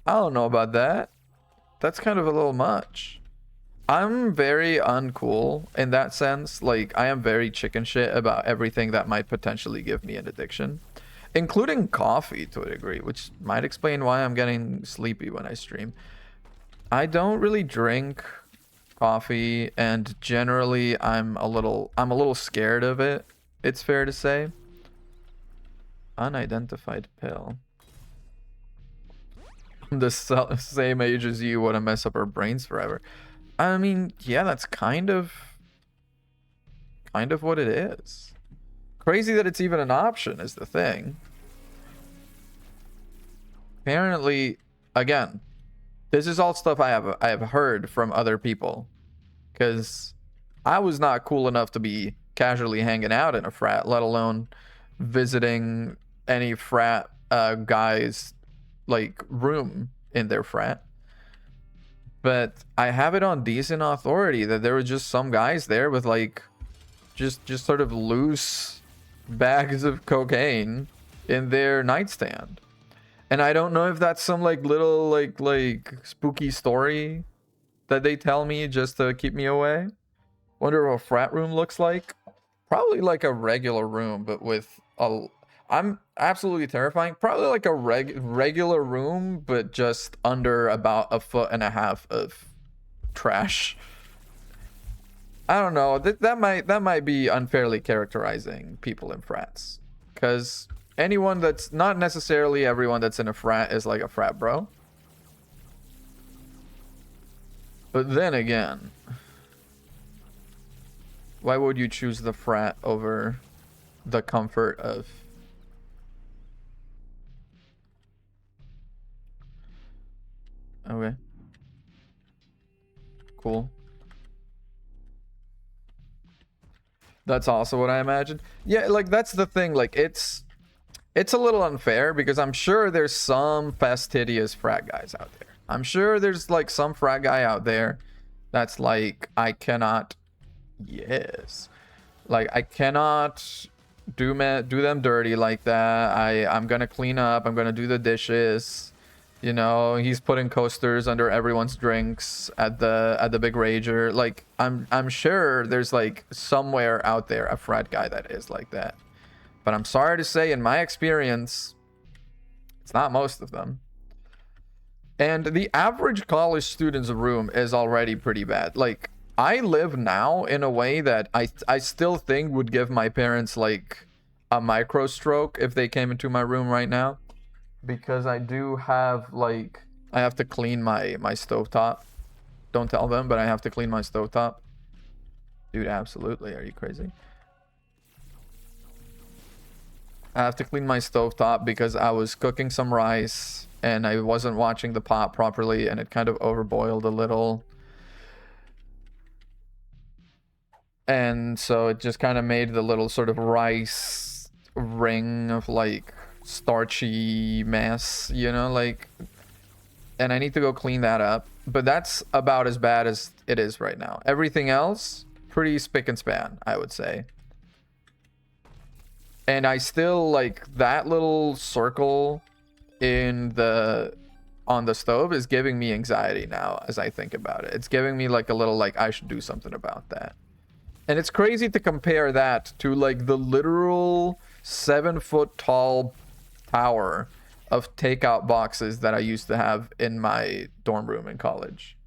I don't know about that. That's kind of a little much. I'm very uncool in that sense. Like, I am very chicken shit about everything that might potentially give me an addiction, including coffee to a degree, which might explain why I'm getting sleepy when I stream. I don't really drink coffee, and generally I'm a little scared of it. It's fair to say. Unidentified pill. I'm the same age as you. Want to mess up our brains forever? I mean, yeah, that's kind of what it is. Crazy that it's even an option is the thing. Apparently, again, this is all stuff I have heard from other people, because I was not cool enough to be casually hanging out in a frat, let alone visiting any frat guy's like room in their frat. But I have it on decent authority that there were just some guys there with like just sort of loose bags of cocaine in their nightstand. And I don't know if that's some like little like spooky story that they tell me just to keep me away. Wonder what a frat room looks like. Probably like a regular room, but with a... I'm absolutely terrifying. Probably like a regular room, but just under about 1.5 feet of trash. I don't know. That might be unfairly characterizing people in frats, because anyone that's not necessarily everyone that's in a frat is like a frat bro. But then again, why would you choose the frat over the comfort of... Okay. Cool. That's also what I imagined. Yeah, like that's the thing. Like it's a little unfair because I'm sure there's some fastidious frat guys out there. I'm sure there's like some frat guy out there that's like, I cannot... Yes. Like, I cannot do them dirty like that. I'm gonna clean up. I'm gonna do the dishes. You know, he's putting coasters under everyone's drinks at the Big Rager. Like, I'm sure there's like somewhere out there a frat guy that is like that. But I'm sorry to say, in my experience, it's not most of them. And the average college student's room is already pretty bad. Like, I live now in a way that I still think would give my parents like a micro stroke if they came into my room right now. Because I do have like, I have to clean my stovetop. Don't tell them, but I have to clean my stovetop. Dude, absolutely. Are you crazy? I have to clean my stovetop because I was cooking some rice and I wasn't watching the pot properly and it kind of overboiled a little. And so it just kind of made the little sort of rice ring of like starchy mess, you know, like, and I need to go clean that up. But that's about as bad as it is right now. Everything else, pretty spick and span, I would say. And I still like that little circle on the stove is giving me anxiety now as I think about it. It's giving me like a little like I should do something about that. And it's crazy to compare that to like the literal 7-foot tall tower of takeout boxes that I used to have in my dorm room in college.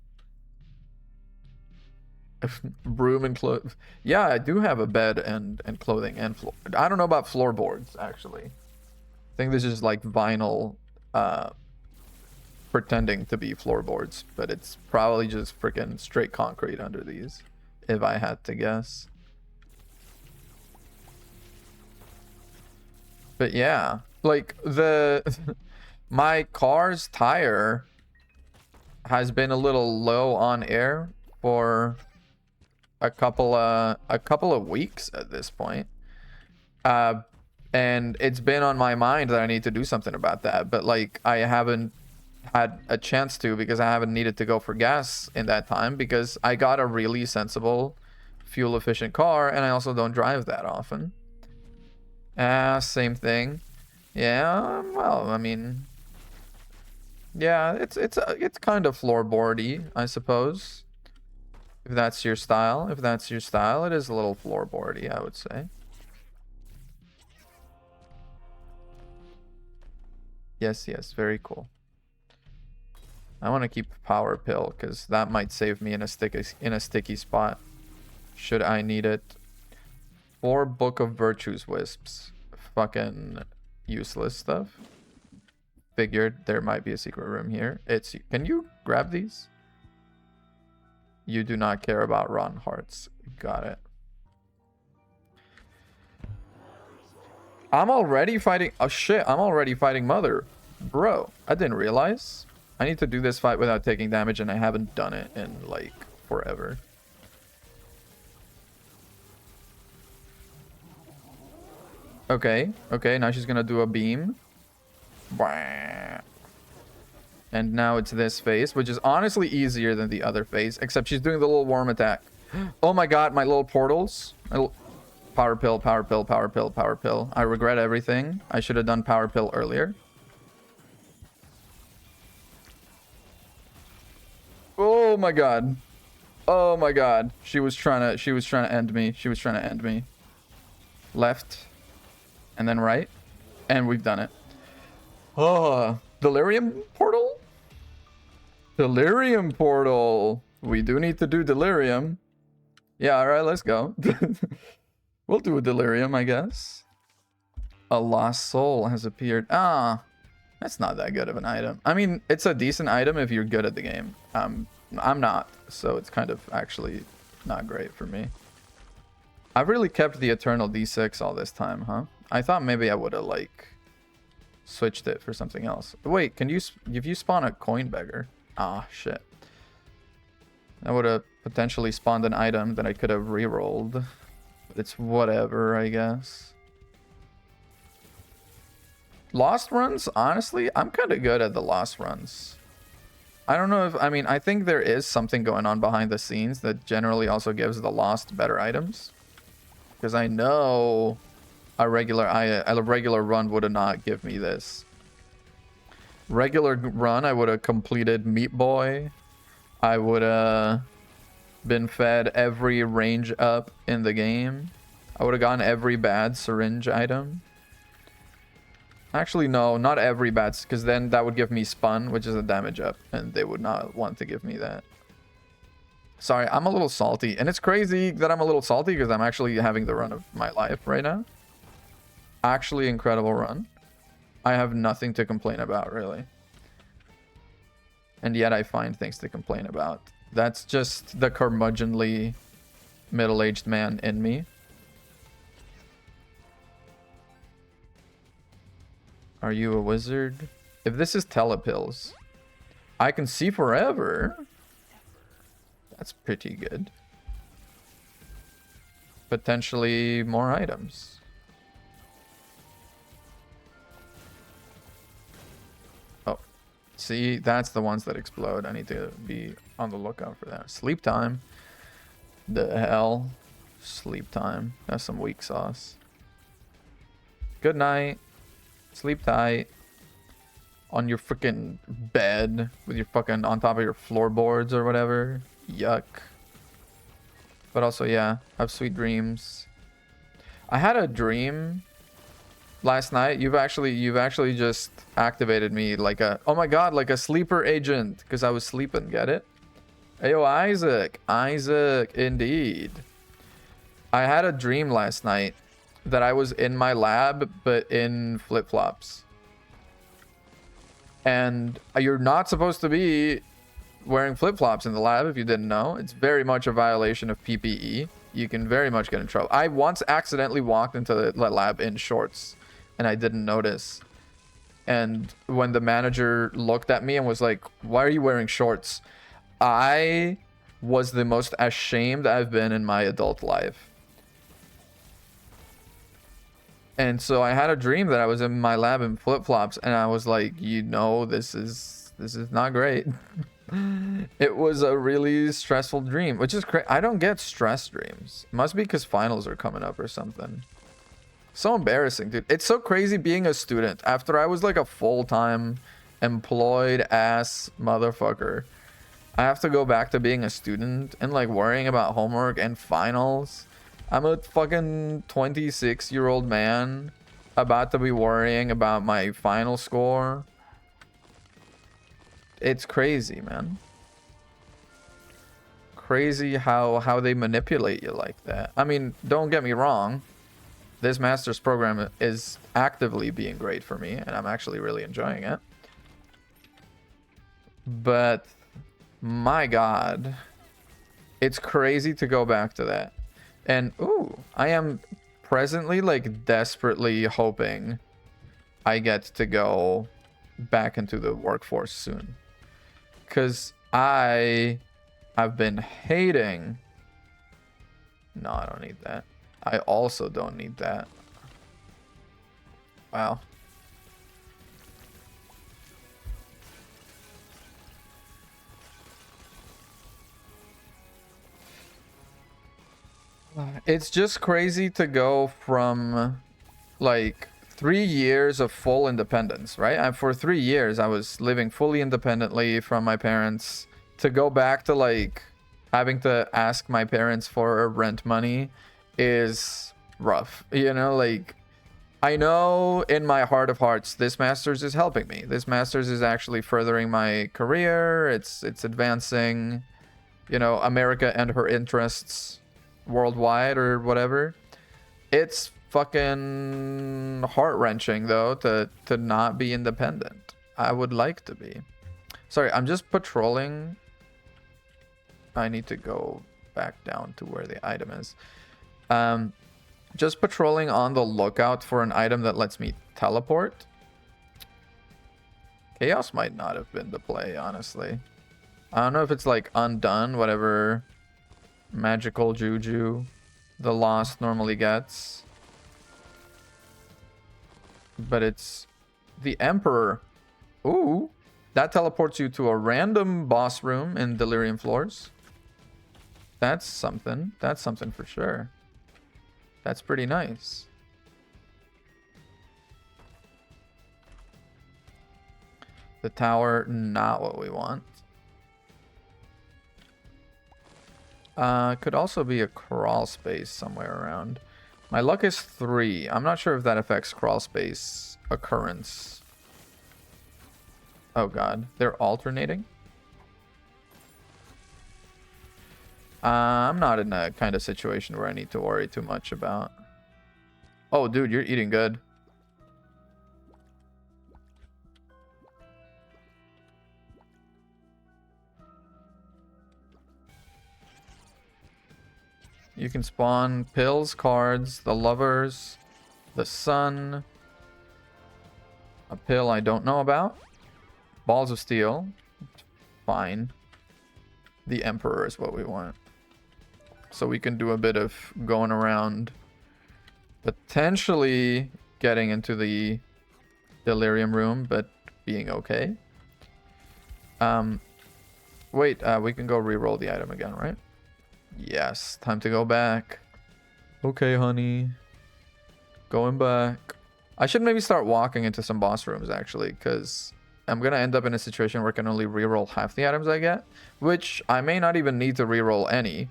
Room and clothes. Yeah, I do have a bed and clothing and floor. I don't know about floorboards actually. I think this is like vinyl pretending to be floorboards, but it's probably just freaking straight concrete under these, if I had to guess. But yeah, like my car's tire has been a little low on air for a couple of weeks at this point. And it's been on my mind that I need to do something about that, but like I haven't had a chance to, because I haven't needed to go for gas in that time, because I got a really sensible fuel efficient car and I also don't drive that often. Same thing. Yeah, well, I mean, yeah, it's kind of floorboardy, I suppose. If that's your style, it is a little floorboardy, I would say. Yes, very cool. I want to keep power pill because that might save me in a sticky spot should I need it. 4 Book of Virtues wisps. Fucking useless stuff. Figured there might be a secret room here. Can you grab these? You do not care about rotten hearts. Got it. I'm already fighting. Oh shit, I'm already fighting Mother. Bro, I didn't realize. I need to do this fight without taking damage, and I haven't done it in like forever. Okay, now she's gonna do a beam. And now it's this phase, which is honestly easier than the other phase, except she's doing the little worm attack. Oh my god, my little portals. Power pill, power pill, power pill, power pill. I regret everything. I should have done power pill earlier. Oh my god. Oh my god. She was trying to end me. Left. And then right. And we've done it. Oh, delirium portal? Delirium portal. We do need to do delirium. Yeah, alright, let's go. We'll do a delirium, I guess. A lost soul has appeared. Ah, that's not that good of an item. I mean, it's a decent item if you're good at the game. I'm not, so it's kind of actually not great for me. I've really kept the Eternal D6 all this time, huh? I thought maybe I would have, like, switched it for something else. Wait, if you spawn a coin beggar? Ah, shit. That would have potentially spawned an item that I could have re-rolled. It's whatever, I guess. Lost runs, honestly, I'm kind of good at the lost runs. I don't know if, I mean, I think there is something going on behind the scenes that generally also gives the lost better items. Because I know a regular run would have not give me this. Regular run, I would have completed Meat Boy. I would have been fed every range up in the game. I would have gotten every bad syringe item. Actually, no, not every bad, because then that would give me spun, which is a damage up, and they would not want to give me that. Sorry, I'm a little salty, and it's crazy that I'm a little salty because I'm actually having the run of my life right now. Actually, incredible run. I have nothing to complain about, really. And yet I find things to complain about. That's just the curmudgeonly middle-aged man in me. Are you a wizard? If this is telepills, I can see forever. That's pretty good. Potentially more items. Oh, see, that's the ones that explode. I need to be on the lookout for that. Sleep time. The hell? Sleep time. That's some weak sauce. Good night. Sleep tight. On your freaking bed with your fucking on top of your floorboards or whatever. Yuck. But also, yeah, have sweet dreams. I had a dream last night. You've actually just activated me like a, oh my god, like a sleeper agent, because I was sleeping. Get it? Ayo, Isaac, indeed. I had a dream last night that I was in my lab but in flip-flops. And you're not supposed to be wearing flip-flops in the lab if you didn't know. It's very much a violation of PPE. You can very much get in trouble. I once accidentally walked into the lab in shorts and I didn't notice. And when the manager looked at me and was like, "Why are you wearing shorts?" I was the most ashamed I've been in my adult life. And so I had a dream that I was in my lab in flip-flops and I was like, you know, this is not great. It was a really stressful dream, which is crazy. I don't get stress dreams. It must be because finals are coming up or something. So embarrassing, dude. It's so crazy being a student. After I was like a full-time employed ass motherfucker, I have to go back to being a student and like worrying about homework and finals. I'm a fucking 26-year-old man about to be worrying about my final score. It's crazy, man. Crazy how they manipulate you like that. I mean, don't get me wrong. This master's program is actively being great for me, and I'm actually really enjoying it. But my God, it's crazy to go back to that. And ooh, I am presently like desperately hoping I get to go back into the workforce soon. Because I have been hating... No, I don't need that. I also don't need that. Wow. It's just crazy to go from like 3 years of full independence, right? And for 3 years, I was living fully independently from my parents, to go back to like having to ask my parents for rent money is rough. You know, like I know in my heart of hearts, this master's is helping me. This master's is actually furthering my career. It's advancing, you know, America and her interests worldwide or whatever. It's fucking heart-wrenching though to not be independent. I would like to be. Sorry, I'm just patrolling. I need to go back down to where the item is. Just patrolling on the lookout for an item that lets me teleport. Chaos might not have been the play, honestly. I don't know if it's like undone, whatever magical juju the Lost normally gets. But it's the Emperor. Ooh, that teleports you to a random boss room in Delirium Floors. That's something. That's something for sure. That's pretty nice. The tower, not what we want. Could also be a crawl space somewhere around. My luck is 3. I'm not sure if that affects crawl space occurrence. Oh god, they're alternating? I'm not in a kind of situation where I need to worry too much about. Oh, dude, you're eating good. You can spawn pills, cards, the lovers, the sun. A pill I don't know about. Balls of steel. Fine. The Emperor is what we want. So we can do a bit of going around, potentially getting into the Delirium room, but being okay. Wait, we can go re-roll the item again, right? Yes, time to go back. Okay, honey. Going back. I should maybe start walking into some boss rooms, actually, because I'm going to end up in a situation where I can only re-roll half the items I get, which I may not even need to re-roll any.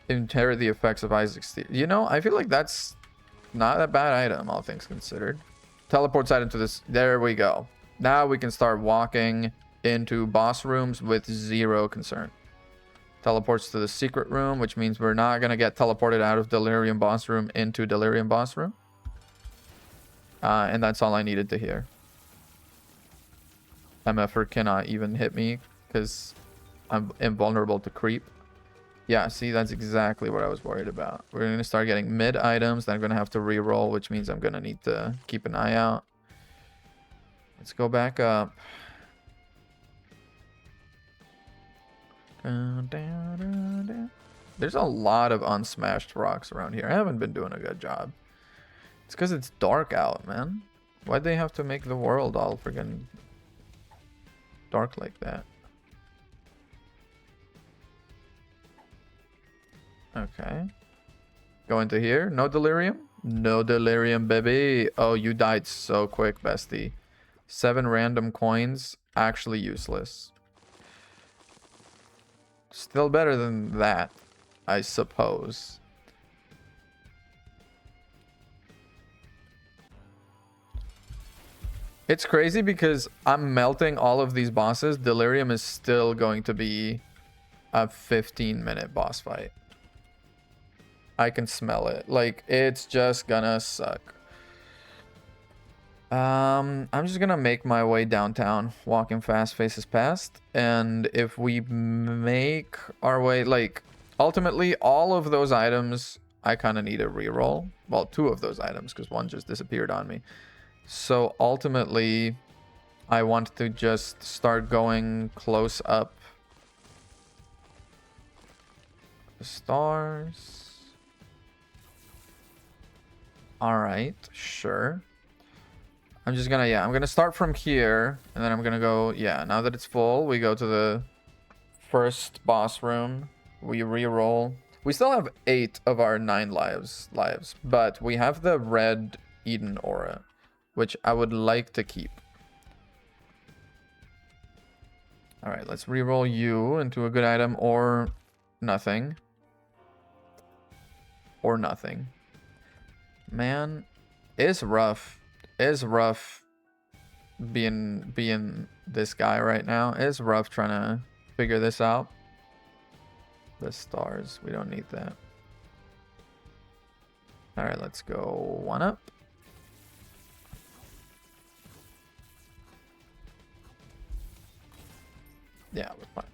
Inherit the effects of Isaac's Theory. You know, I feel like that's not a bad item, all things considered. Teleports item to this. There we go. Now we can start walking into boss rooms with zero concern. Teleports to the secret room, which means we're not going to get teleported out of Delirium boss room into Delirium boss room. And that's all I needed to hear. MFer cannot even hit me because I'm invulnerable to creep. Yeah, see, that's exactly what I was worried about. We're going to start getting mid items. Then I'm going to have to re-roll, which means I'm going to need to keep an eye out. Let's go back up. There's a lot of unsmashed rocks around here. I haven't been doing a good job. It's because it's dark out, man. Why'd they have to make the world all friggin' dark like that? Okay. Go into here. No delirium? No delirium, baby. Oh, you died so quick, bestie. 7 random coins. Actually useless. Still better than that, I suppose. It's crazy because I'm melting all of these bosses. Delirium is still going to be a 15-minute boss fight. I can smell it. Like, it's just gonna suck. I'm just gonna make my way downtown, walking fast, faces past. And if we make our way, like, ultimately, all of those items, I kind of need a reroll. Well, 2 of those items, because 1 just disappeared on me. So ultimately, I want to just start going close up. The stars. Alright, sure. I'm just gonna, I'm gonna start from here, and then I'm gonna go, now that it's full, we go to the first boss room. We re-roll. We still have 8 of our 9 lives, but we have the red Eden aura, which I would like to keep. Alright, let's re-roll you into a good item, or nothing. Or nothing. Man, it's rough. It's rough being this guy right now. It's rough trying to figure this out. The stars, we don't need that. All right, let's go 1 up. Yeah, we're fine.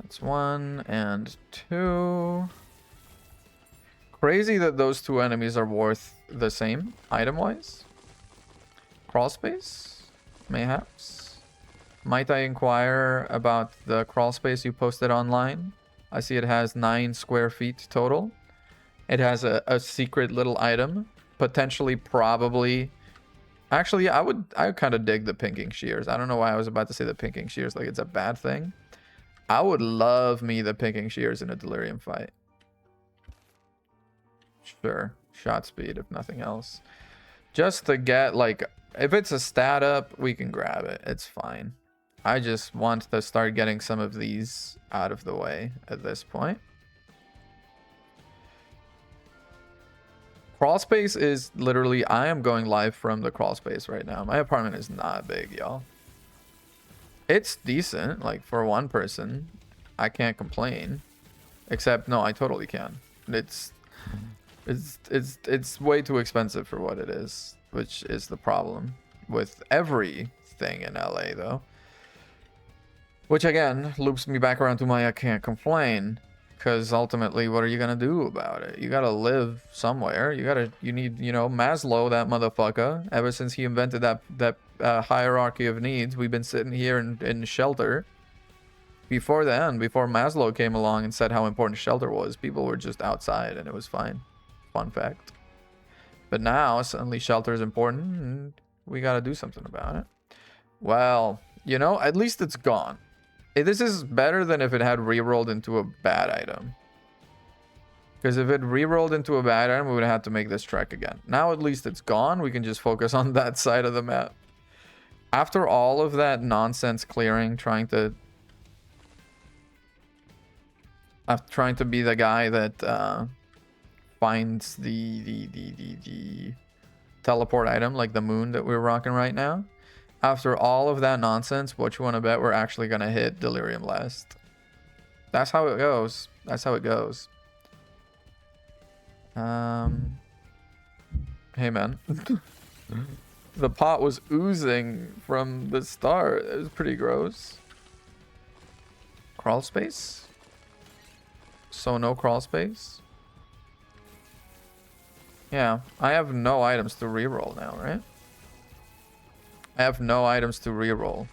That's 1 and 2. Crazy that those 2 enemies are worth the same item-wise. Crawl space? Mayhaps. Might I inquire about the crawl space you posted online? I see it has 9 square feet total. It has a secret little item. Potentially, probably... Actually, I kind of dig the pinking shears. I don't know why I was about to say the pinking shears like it's a bad thing. I would love me the pinking shears in a delirium fight. Sure, shot speed if nothing else. Just to get, like, if it's a stat up, we can grab it. It's fine. I just want to start getting some of these out of the way at this point. Crawl space is literally, I am going live from the crawl space right now. My apartment is not big, y'all. It's decent, like, for 1 person. I can't complain. Except, no, I totally can. It's way too expensive for what it is, which is the problem with everything in LA, though. Which, again, loops me back around to my I can't complain. Because ultimately, what are you going to do about it? You got to live somewhere. You need, you know, Maslow, that motherfucker. Ever since he invented that hierarchy of needs, we've been sitting here in shelter. Before then, before Maslow came along and said how important shelter was, people were just outside and it was fine. Fun fact. But now, suddenly shelter is important and we got to do something about it. Well, you know, at least it's gone. This is better than if it had re-rolled into a bad item. Because if it re-rolled into a bad item, we would have had to make this trek again. Now at least it's gone. We can just focus on that side of the map. After all of that nonsense clearing, trying to be the guy that finds the teleport item, like the moon that we're rocking right now. After all of that nonsense, what you want to bet we're actually going to hit Delirium last. That's how it goes. That's how it goes. Hey, man. The pot was oozing from the start. It was pretty gross. Crawl space? So no crawl space? Yeah, I have no items to reroll now, right? I have no items to reroll.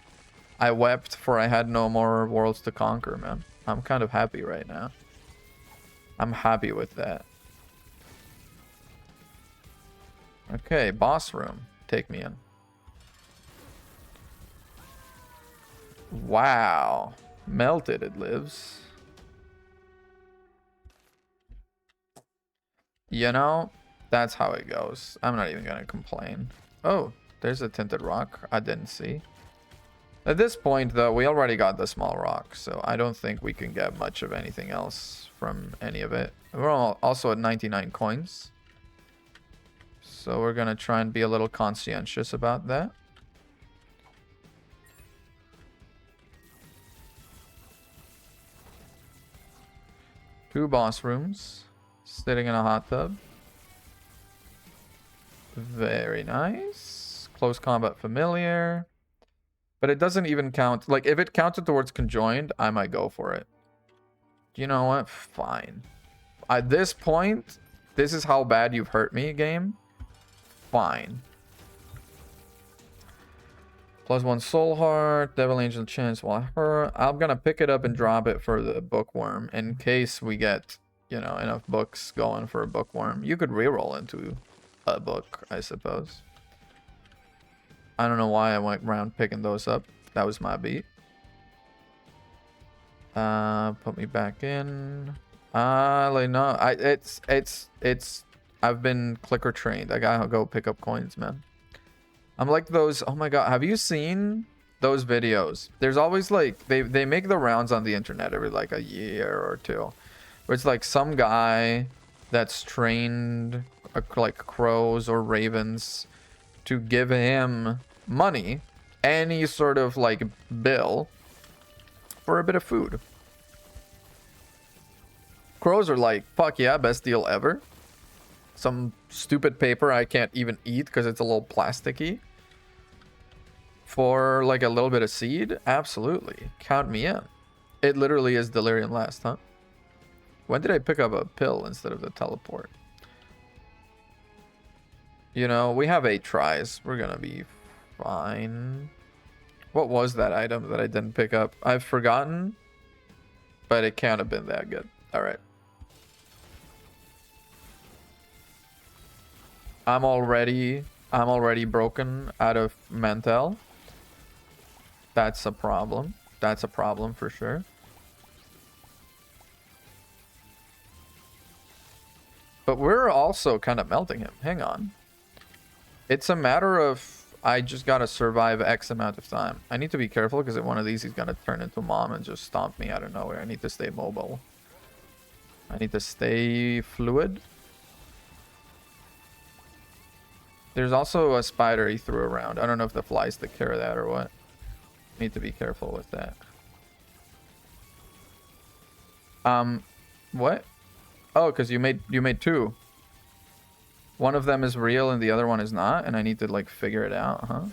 I wept for I had no more worlds to conquer, man. I'm kind of happy right now. I'm happy with that. Okay, boss room. Take me in. Wow. Melted it lives. You know, that's how it goes. I'm not even gonna complain. Oh, there's a tinted rock I didn't see. At this point, though, we already got the small rock, so I don't think we can get much of anything else from any of it. We're also at 99 coins. So we're gonna try and be a little conscientious about that. Two boss rooms. Sitting in a hot tub. Very nice. Close combat familiar. But it doesn't even count. Like, if it counted towards conjoined, I might go for it. You know what? Fine. At this point, this is how bad you've hurt me, game. Fine. +1 soul heart, devil angel chance while hurt. I'm gonna pick it up and drop it for the bookworm in case we get, you know, enough books going for a bookworm. You could reroll into a book, I suppose. I don't know why I went around picking those up. That was my beat. Put me back in. Like, no, I've been clicker trained. I gotta go pick up coins, man. I'm like those. Oh my god, have you seen those videos? There's always like they make the rounds on the internet every like a year or two, where it's like some guy that's trained like crows or ravens to give him money, any sort of like bill, for a bit of food. Crows are like, fuck yeah, best deal ever. Some stupid paper I can't even eat because it's a little plasticky. For like a little bit of seed? Absolutely. Count me in. It literally is Delirium Last, huh? When did I pick up a pill instead of the teleport? You know, we have 8 tries. We're gonna be fine. What was that item that I didn't pick up? I've forgotten, but it can't have been that good. All right. I'm already broken out of Mantel. That's a problem. That's a problem for sure. But we're also kind of melting him. Hang on. It's a matter of I just gotta survive X amount of time. I need to be careful because at one of these he's gonna turn into mom and just stomp me out of nowhere. I need to stay mobile. I need to stay fluid. There's also a spider he threw around. I don't know if the flies took care of that or what. Need to be careful with that. What? Oh, because you made 2. One of them is real and the other one is not, and I need to like figure it out, huh?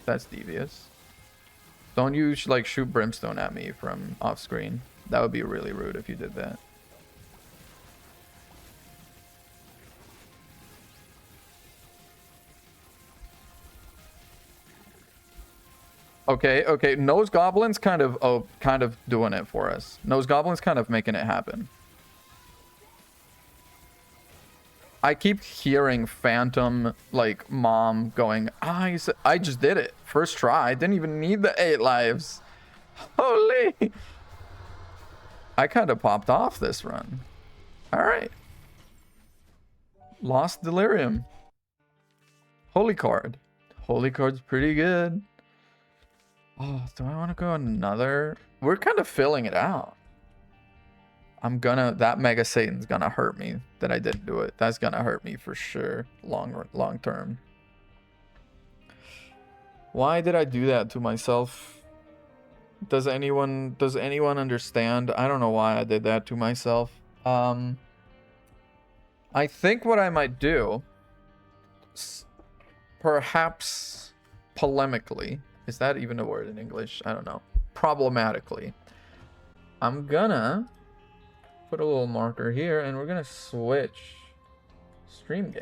That's devious. Don't you like shoot brimstone at me from off screen. That would be really rude if you did that. Okay, Nose Goblin's kind of doing it for us. Nose Goblin's kind of making it happen. I keep hearing Phantom, like, mom going, I just did it. First try. I didn't even need the 8 lives. Holy. I kind of popped off this run. All right. Lost Delirium. Holy Card. Holy Card's pretty good. Oh, do I want to go another? We're kind of filling it out. That Mega Satan's gonna hurt me that I didn't do it. That's gonna hurt me for sure, long term. Why did I do that to myself? Does anyone understand? I don't know why I did that to myself. I think what I might do, perhaps polemically, is that even a word in English? I don't know. Problematically, I'm gonna put a little marker here and we're gonna switch stream game.